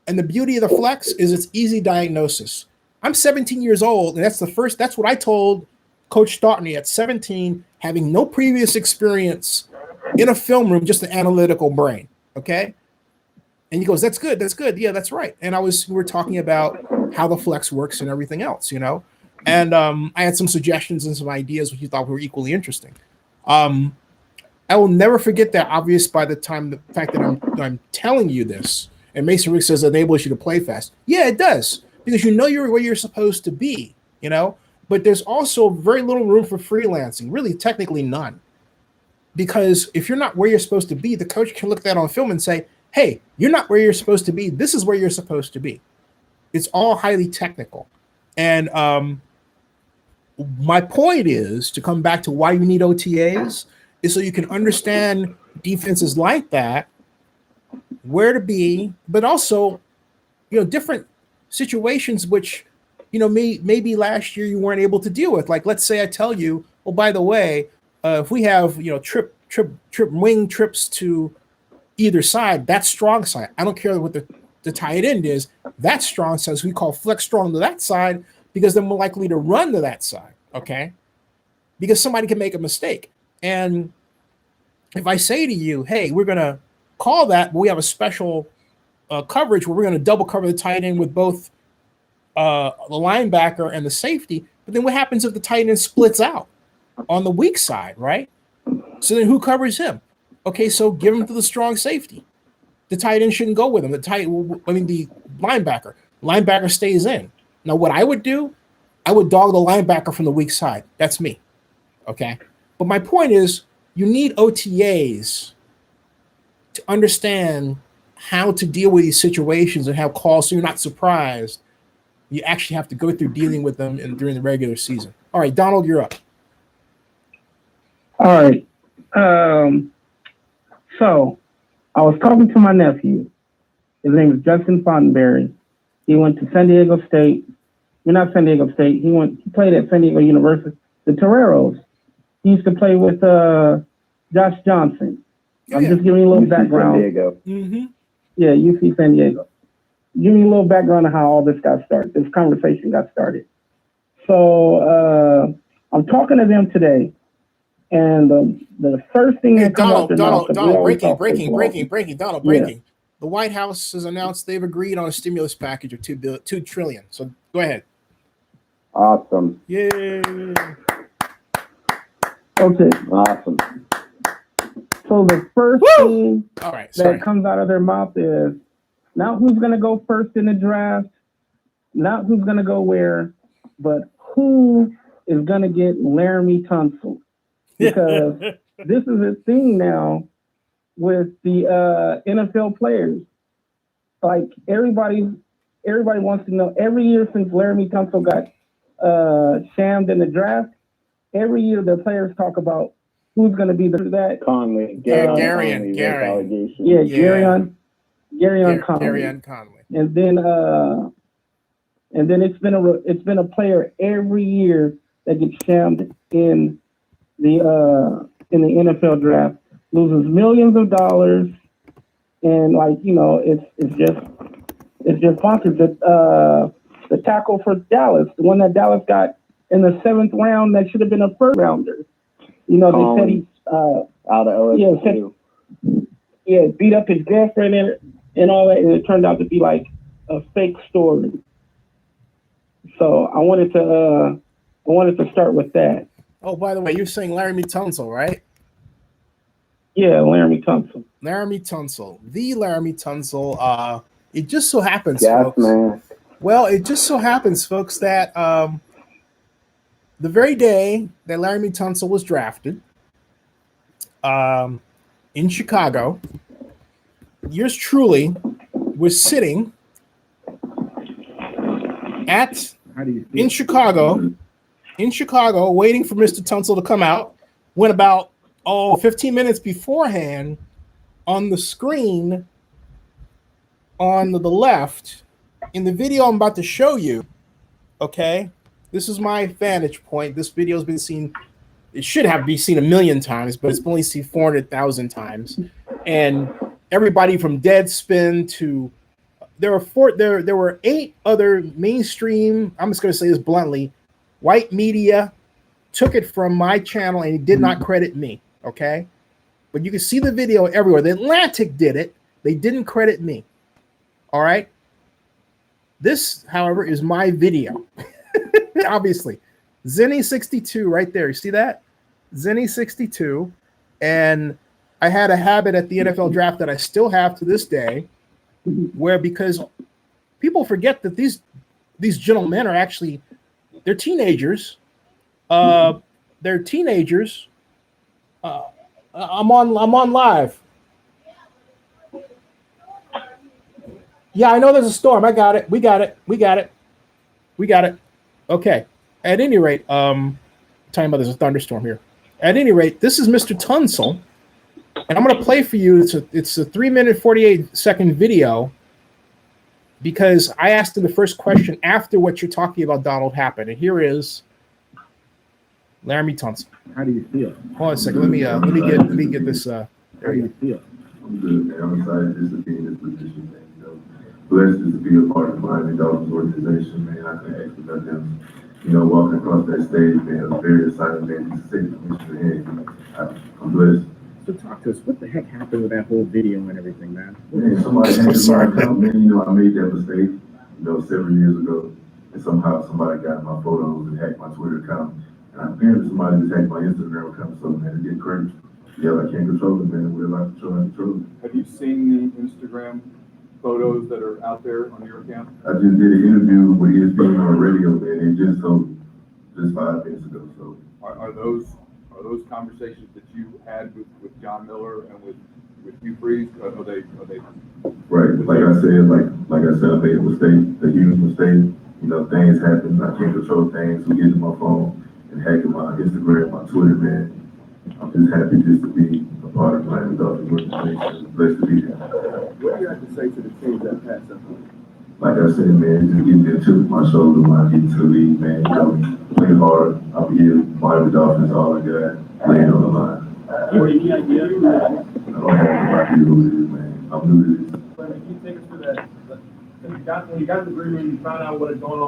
and the beauty of the flex is it's easy diagnosis. I'm 17 years old, and that's what I told Coach Startney at 17, having no previous experience in a film room, just an analytical brain. Okay. And he goes, that's good. Yeah, that's right. And we were talking about how the flex works and everything else, And I had some suggestions and some ideas which he thought were equally interesting. I will never forget that obvious by the fact that I'm telling you this. And Mason Rick says it enables you to play fast. Yeah, it does, because you're where you're supposed to be, But there's also very little room for freelancing, really technically none. Because if you're not where you're supposed to be, the coach can look at that on film and say, hey, you're not where you're supposed to be. This is where you're supposed to be. It's all highly technical. And my point is, to come back to why you need OTAs, is so you can understand defenses like that, where to be, but also, different situations which, maybe last year you weren't able to deal with. Like, let's say I tell you, oh, by the way, if we have, wing trips to either side, that's strong side. I don't care what the tight end is. That's strong side. So we call flex strong to that side because they're more likely to run to that side. Okay. Because somebody can make a mistake. And if I say to you, hey, we're going to call that, but we have a special coverage where we're going to double cover the tight end with both the linebacker and the safety. But then what happens if the tight end splits out on the weak side, right? So then who covers him? Okay, so give him to the strong safety. The tight end shouldn't go with him. The linebacker. Linebacker stays in. Now, what I would do, I would dog the linebacker from the weak side. That's me. Okay? But my point is, you need OTAs to understand how to deal with these situations and have calls so you're not surprised. You actually have to go through dealing with them during the regular season. All right, Donald, you're up. All right. So I was talking to my nephew. His name is Justin Fontenberry. He went to San Diego State. Not San Diego State. He played at San Diego University. The Toreros. He used to play with Josh Johnson. I'm just giving you a little background. San Diego. Mm-hmm. Yeah, UC San Diego. Give me a little background on how all this got started. This conversation got started. So I'm talking to them today, and the first thing Hey, that comes out Donald, their mouth, breaking. Donald, Yeah. breaking. The White House has announced they've agreed on a stimulus package of $2 trillion. So go ahead. Awesome. Yay. Okay, Awesome. so the first thing All right. Sorry. that comes out of their mouth is not who's going to go first in the draft, not who's going to go where, but who is going to get Laramie Tunsil. Because this is a thing now with the NFL players. Like everybody wants to know. Every year since Laramie Tunsil got shammed in the draft, every year the players talk about who's going to be that. Conley. Garyon. Yeah, Garyon Conley. Garyon Conley. And then it's been a player every year that gets shammed in the NFL draft, loses millions of dollars, and it's just bonkers. The tackle for Dallas, the one that Dallas got in the 7th round, that should have been a first rounder. They said he's out of LSU. Beat up his girlfriend and all that, and it turned out to be like a fake story. So I wanted to start with that. Oh, by the way, you're saying Laramie Tunsil, right? Yeah, Laramie Tunsil. Laramie Tunsil. The Laramie Tunsil. It just so happens, Gas folks. man. Well, it just so happens, folks, that the very day that Laramie Tunsil was drafted in Chicago, yours truly was sitting in Chicago, waiting for Mr. Tunsil to come out, when about 15 minutes beforehand, on the screen on the left, in the video I'm about to show you, okay, this is my vantage point. This video has been seen, it should have been seen 1 million times, but it's only seen 400,000 times. And everybody from Deadspin to, there were 8 other mainstream, I'm just going to say this bluntly, white media took it from my channel and did not credit me, okay? But you can see the video everywhere. The Atlantic did it. They didn't credit me, all right? This, however, is my video. Obviously. Zenny62 right there. You see that? Zenny62. And I had a habit at the NFL draft that I still have to this day, where, because people forget that these gentlemen are actually, they're teenagers. They're teenagers. I'm on live. Yeah, I know there's a storm. I got it. We got it. Okay. At any rate, talking about there's a thunderstorm here. At any rate, this is Mr. Tunsil, and I'm going to play for you. It's a 3-minute 48-second video, because I asked him the first question after what you're talking about, Donald, happened, and here is Laramie Tunsil. How do you feel? Hold on a second. Let me get this. How do you feel? I'm good, man. I'm excited just to be in this position, man. Blessed just to be a part of the Miami Dolphins organization, man. I couldn't ask for nothing else. Walking across that stage, man, it was very exciting, man. Just to say the commissioner, I'm blessed. So talk to us. What the heck happened with that whole video and everything, man? Man, somebody hacked my account, man. I made that mistake, several years ago. And somehow somebody got my photos and hacked my Twitter account. And apparently somebody just hacked my Instagram account, so, man, it get crazy. Yeah, I can't control it, man. We're allowed to control it. Have you seen the Instagram photos that are out there on your account? I just did an interview with ESPN on the radio, man. It just 5 minutes ago. So Are those conversations that you had with John Miller and with Hugh Freeze? Are they right? Like I said, I made a mistake, a huge mistake. Things happen. I can't control things. Who gets in my phone and hacking my Instagram, my Twitter, man. I'm just happy just to be a part of Miami Dolphins organization. Blessed to be here. What do you have to say to the teams that pass up on you? Like I said, man, just give me a chip on my shoulder when I get into the league, man. You know, play hard. I'll be here. Miami Dolphins, all I got. Laying on the line. Any idea? I don't have no idea who it is, man. I'm new to this. Can you take us through that? When you got the agreement, you found out what had gone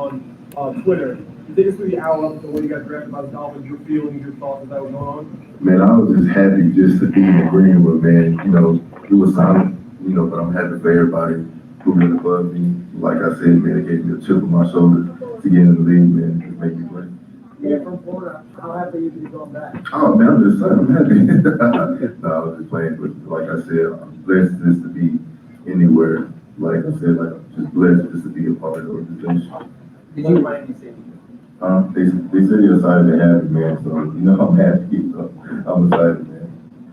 on Twitter. Can you take us through the hour up to when you got drafted by the Dolphins, your feelings, your thoughts as that was going on? Man, I was just happy just to be in agreement with, man. You know, it was silent, you know, but I'm happy for everybody who really loved me. Like I said, man, it gave me a chip on my shoulder to get in the league, man. Just make me play. Yeah, from Florida, how happy are you to be going back? Oh, man, I'm just saying, I'm happy. No, I was just playing, but like I said, I'm blessed just to be anywhere. Like I said, like, I'm just blessed just to be a part of the organization. Did you Miami City? They said they're excited to have me, man, so, you know, I'm happy, so I'm excited, man.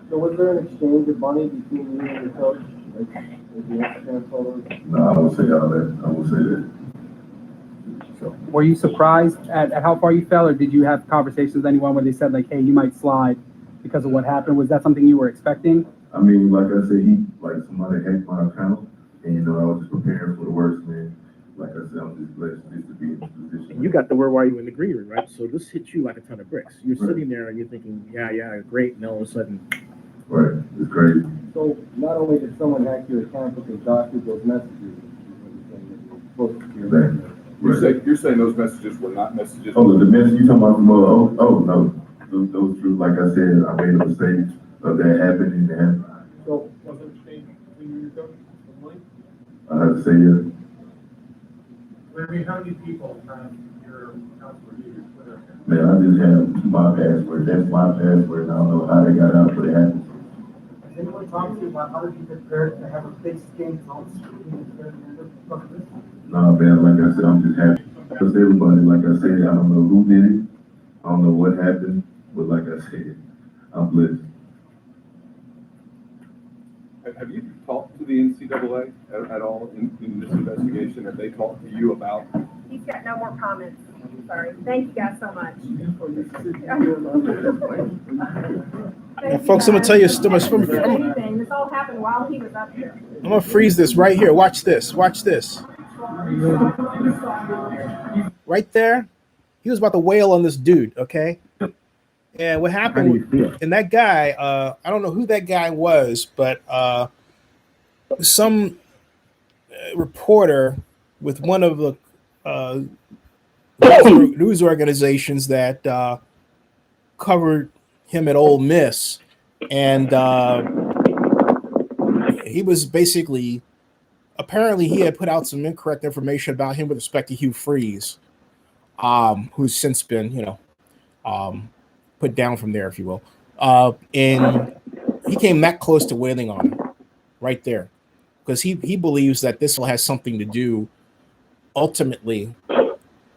So was there an exchange of money between you and your coach? Like, with the Instagram photos? No, I won't say all that. I won't say that. Were you surprised at how far you fell, or did you have conversations with anyone where they said, like, hey, you might slide because of what happened? Was that something you were expecting? I mean, like I said, somebody hacked my account, and, you know, I was just preparing for the worst, man. Like I said, I'm just blessed just to be in this position. You got the word while you were in the green room, right? So this hit you like a ton of bricks. You're sitting there and you're thinking, yeah, great, and all of a sudden. Right, it's crazy. So not only did someone hack your account, but they doctored those messages. You're saying those messages were not messages? Oh, the message you talking about from, no. Those true. Like I said, I made a mistake of that happening. And So was there an exchange between you and your coach of money? I have to say, yeah. I mean, how many people have your accounts for you, Twitter? Man, I just have my password. That's my password. And I don't know how they got out, but it happened. Has anyone talked to you about how did you prepare to have a big game on screen? Nah, man, like I said, I'm just happy. Because everybody, like I said, I don't know who did it. I don't know what happened. But like I said, I'm blessed. Have you talked to the NCAA at all in this investigation? Have they talked to you about? He's got no more comments. Sorry. Thank you guys so much. Folks, I'm gonna tell you a story. This all happened while he was up here. I'm gonna freeze this right here. Watch this. Watch this. Right there. He was about to wail on this dude. Okay. And what happened? And that guy, I don't know who that guy was, but some reporter with one of the news organizations that covered him at Ole Miss, and he was basically, apparently he had put out some incorrect information about him with respect to Hugh Freeze, who's since been, put down from there, if you will. And he came that close to wailing on him right there, because he believes that this will have something to do ultimately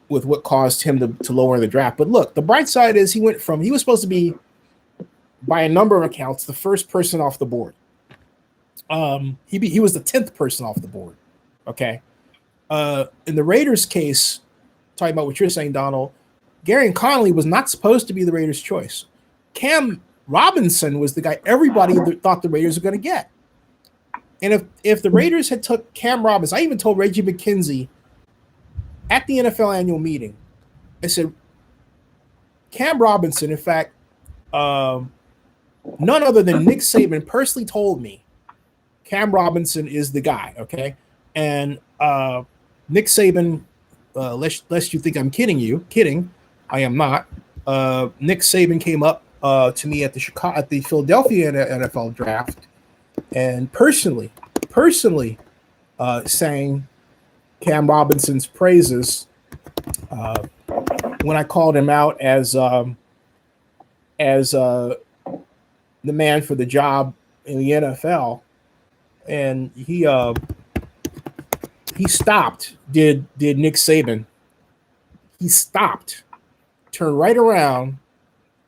with what caused him to lower the draft. But look, the bright side is he was supposed to be, by a number of accounts, the first person off the board. He was the 10th person off the board. Okay. In the Raiders case, talking about what you're saying, Donald, Gary Conley was not supposed to be the Raiders' choice. Cam Robinson was the guy everybody thought the Raiders were going to get. And if the Raiders had took Cam Robinson, I even told Reggie McKenzie at the NFL annual meeting, I said, Cam Robinson, in fact, none other than Nick Saban personally told me Cam Robinson is the guy, okay? And Nick Saban, lest you think I'm kidding, I am not. Nick Saban came up to me at the Philadelphia NFL draft, and personally sang Cam Robinson's praises when I called him out as the man for the job in the NFL, and he stopped. Did Nick Saban? He stopped, turned right around,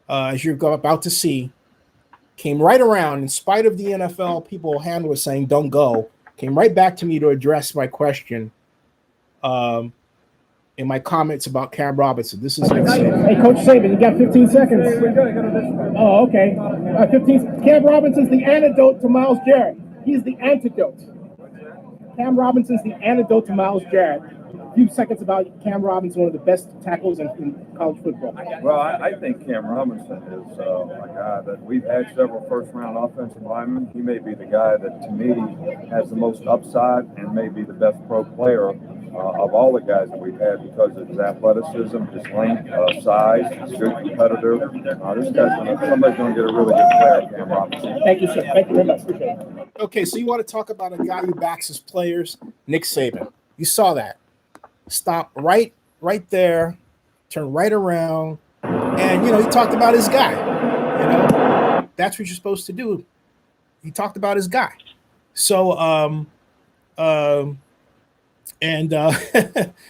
as you're about to see, came right around in spite of the NFL people hand was saying don't go, came right back to me to address my question, in my comments about Cam Robinson. This is Hey, Coach Saban, you got 15 seconds. Oh, okay. 15. Cam Robinson's the antidote to Myles Garrett. He's the antidote. Cam Robinson's the antidote to Myles Garrett. A few seconds about Cam Robinson, one of the best tackles in college football. Well, I think Cam Robinson is a guy that we've had several first-round offensive linemen. He may be the guy that, to me, has the most upside and may be the best pro player of all the guys that we've had because of his athleticism, his length, size. He's a good competitor. This guy's somebody's going to get a really good player, Cam Robinson. Thank you, sir. Thank you very much. Appreciate it. Okay, so you want to talk about a guy who backs his players, Nick Saban. You saw that. Stop right there, turn right around, and he talked about his guy. That's what you're supposed to do. He talked about his guy. So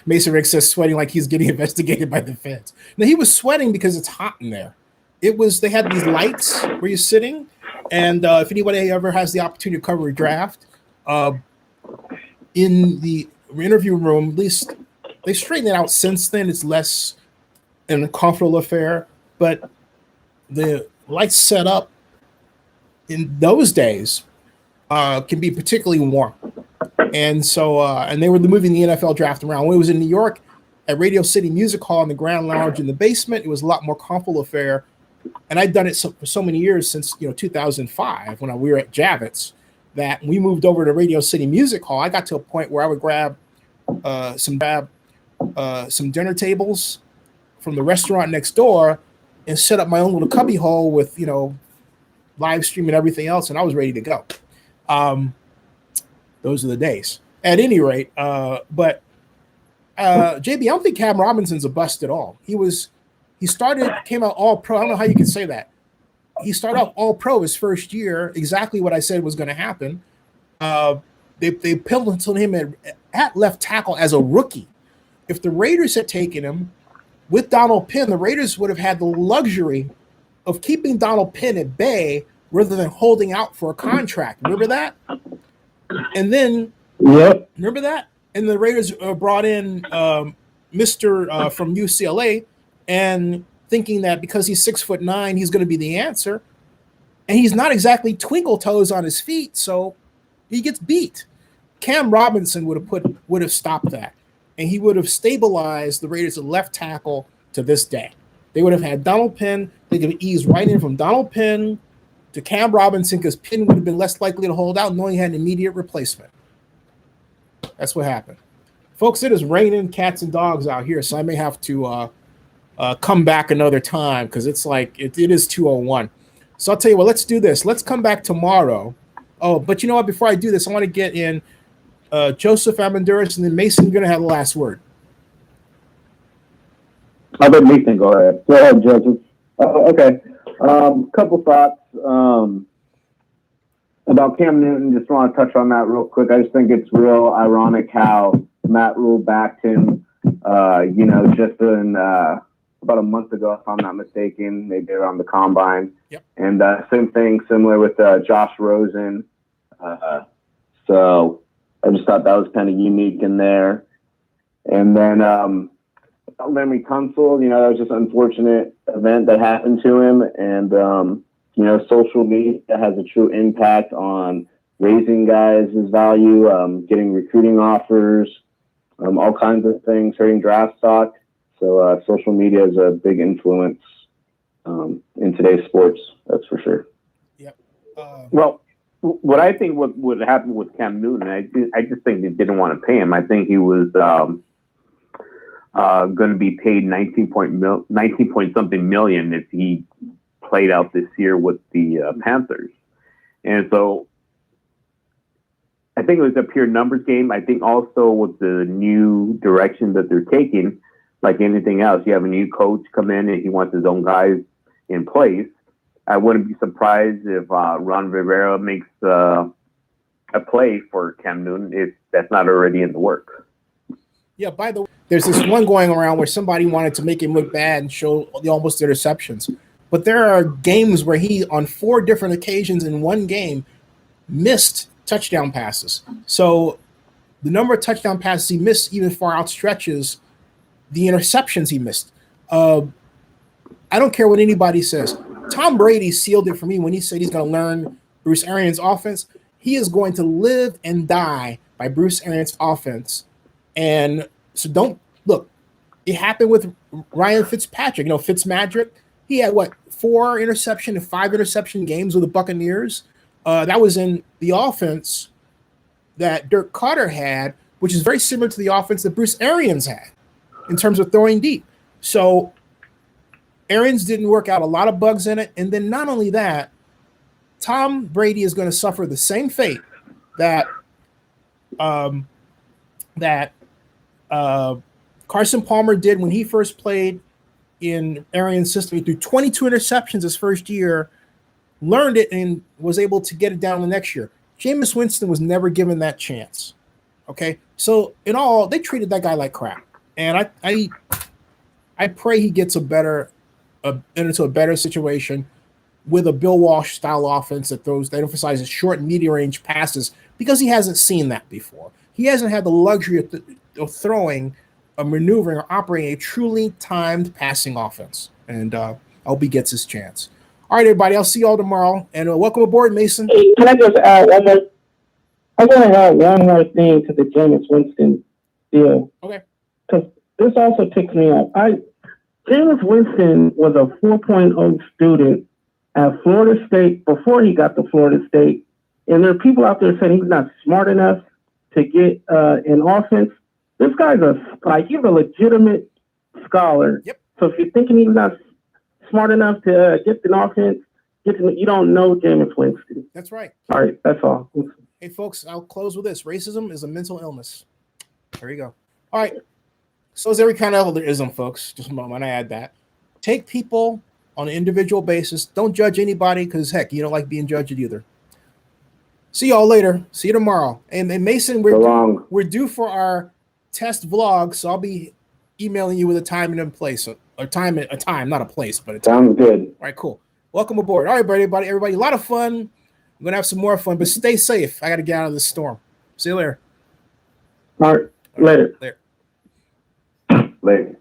Mason Rick says sweating like he's getting investigated by the feds. Now he was sweating because it's hot in there. They had these lights where you're sitting, and if anybody ever has the opportunity to cover a draft, in the interview room, at least they straightened it out since then. It's less an uncomfortable affair, but the lights set up in those days can be particularly warm. And so, and they were moving the NFL draft around. When it was in New York at Radio City Music Hall in the Grand Lounge in the basement, it was a lot more comfortable affair. And I'd done it for so many years since 2005 when we were at Javits, that we moved over to Radio City Music Hall. I got to a point where I would grab some dinner tables from the restaurant next door and set up my own little cubby hole with live stream and everything else, and I was ready to go. Those are the days. At any rate, but JB, I don't think Cam Robinson's a bust at all. Came out all pro. I don't know how you can say that. He started off all pro his first year, exactly what I said was going to happen. They pivoted him at left tackle as a rookie. If the Raiders had taken him with Donald Penn, the Raiders would have had the luxury of keeping Donald Penn at bay rather than holding out for a contract. Remember that? And then, remember that? And the Raiders brought in Mr. From UCLA, and thinking that because he's 6'9", he's going to be the answer. And he's not exactly twinkle toes on his feet, so he gets beat. Cam Robinson would have stopped that, and he would have stabilized the Raiders at left tackle to this day. They would have had Donald Penn. They could have eased right in from Donald Penn to Cam Robinson because Penn would have been less likely to hold out, knowing he had an immediate replacement. That's what happened. Folks, it is raining cats and dogs out here, so I may have to come back another time because it's like it is 2:01. So I'll tell you what, let's do this. Let's come back tomorrow. Oh, but you know what? Before I do this, I want to get in Joseph Amanduras, and then Mason, you're going to have the last word. I'll let Mason go ahead. Go ahead, Joseph. Okay. Couple thoughts about Cam Newton. Just want to touch on that real quick. I just think it's real ironic how Matt Rule backed him, just in about a month ago, if I'm not mistaken, maybe around the combine. Yep. And same thing, similar with Josh Rosen. So I just thought that was kind of unique in there. And then Laremy Tunsil, that was just an unfortunate event that happened to him. And, social media has a true impact on raising guys' value, getting recruiting offers, all kinds of things, hurting draft stock. So social media is a big influence in today's sports, that's for sure. Yep. Well, what I think what would happen with Cam Newton, I just think they didn't want to pay him. I think he was going to be paid 19 point something million if he played out this year with the Panthers. And so I think it was a pure numbers game. I think also with the new direction that they're taking, like anything else, you have a new coach come in and he wants his own guys in place. I wouldn't be surprised if Ron Rivera makes a play for Cam Newton if that's not already in the works. Yeah, by the way, there's this one going around where somebody wanted to make him look bad and show the almost interceptions. But there are games where he, on 4 different occasions in one game, missed touchdown passes. So the number of touchdown passes he missed, even far out stretches, the interceptions he missed. I don't care what anybody says. Tom Brady sealed it for me when he said he's going to learn Bruce Arians' offense. He is going to live and die by Bruce Arians' offense. And so don't look. It happened with Ryan Fitzpatrick. Fitzmagic. He had 4 interception and 5 interception games with the Buccaneers. That was in the offense that Dirk Carter had, which is very similar to the offense that Bruce Arians had in terms of throwing deep. So Arians didn't work out, a lot of bugs in it. And then not only that, Tom Brady is going to suffer the same fate that Carson Palmer did when he first played in Arians' system. He threw 22 interceptions his first year, learned it, and was able to get it down the next year. Jameis Winston was never given that chance. Okay, so in all, they treated that guy like crap, and I pray he gets into a better situation with a Bill Walsh style offense that emphasizes short and medium range passes, because he hasn't seen that before. He hasn't had the luxury of throwing, maneuvering, or operating a truly timed passing offense, and I hope he gets his chance. All right, everybody, I'll see you all tomorrow, and welcome aboard, Mason. Hey, can I just add one more? I want to add one more thing to the Jameis Winston deal. Okay. Because this also ticks me off. Jameis Winston was a 4.0 student at Florida State before he got to Florida State. And there are people out there saying he's not smart enough to get an offense. This guy's he's a legitimate scholar. Yep. So if you're thinking he's not smart enough to get an offense, you don't know Jameis Winston. That's right. All right, that's all. Hey, folks, I'll close with this. Racism is a mental illness. There you go. All right. So is every kind of other ism, folks. Just a moment, I add that. Take people on an individual basis. Don't judge anybody, because, heck, you don't like being judged either. See y'all later. See you tomorrow. And Mason, we're due for our test vlog, so I'll be emailing you with a time and a place. A time, not a place, but a time. Sounds good. All right, cool. Welcome aboard. All right, everybody, a lot of fun. I'm going to have some more fun, but stay safe. I got to get out of this storm. See you later. All right, later. Later. Later.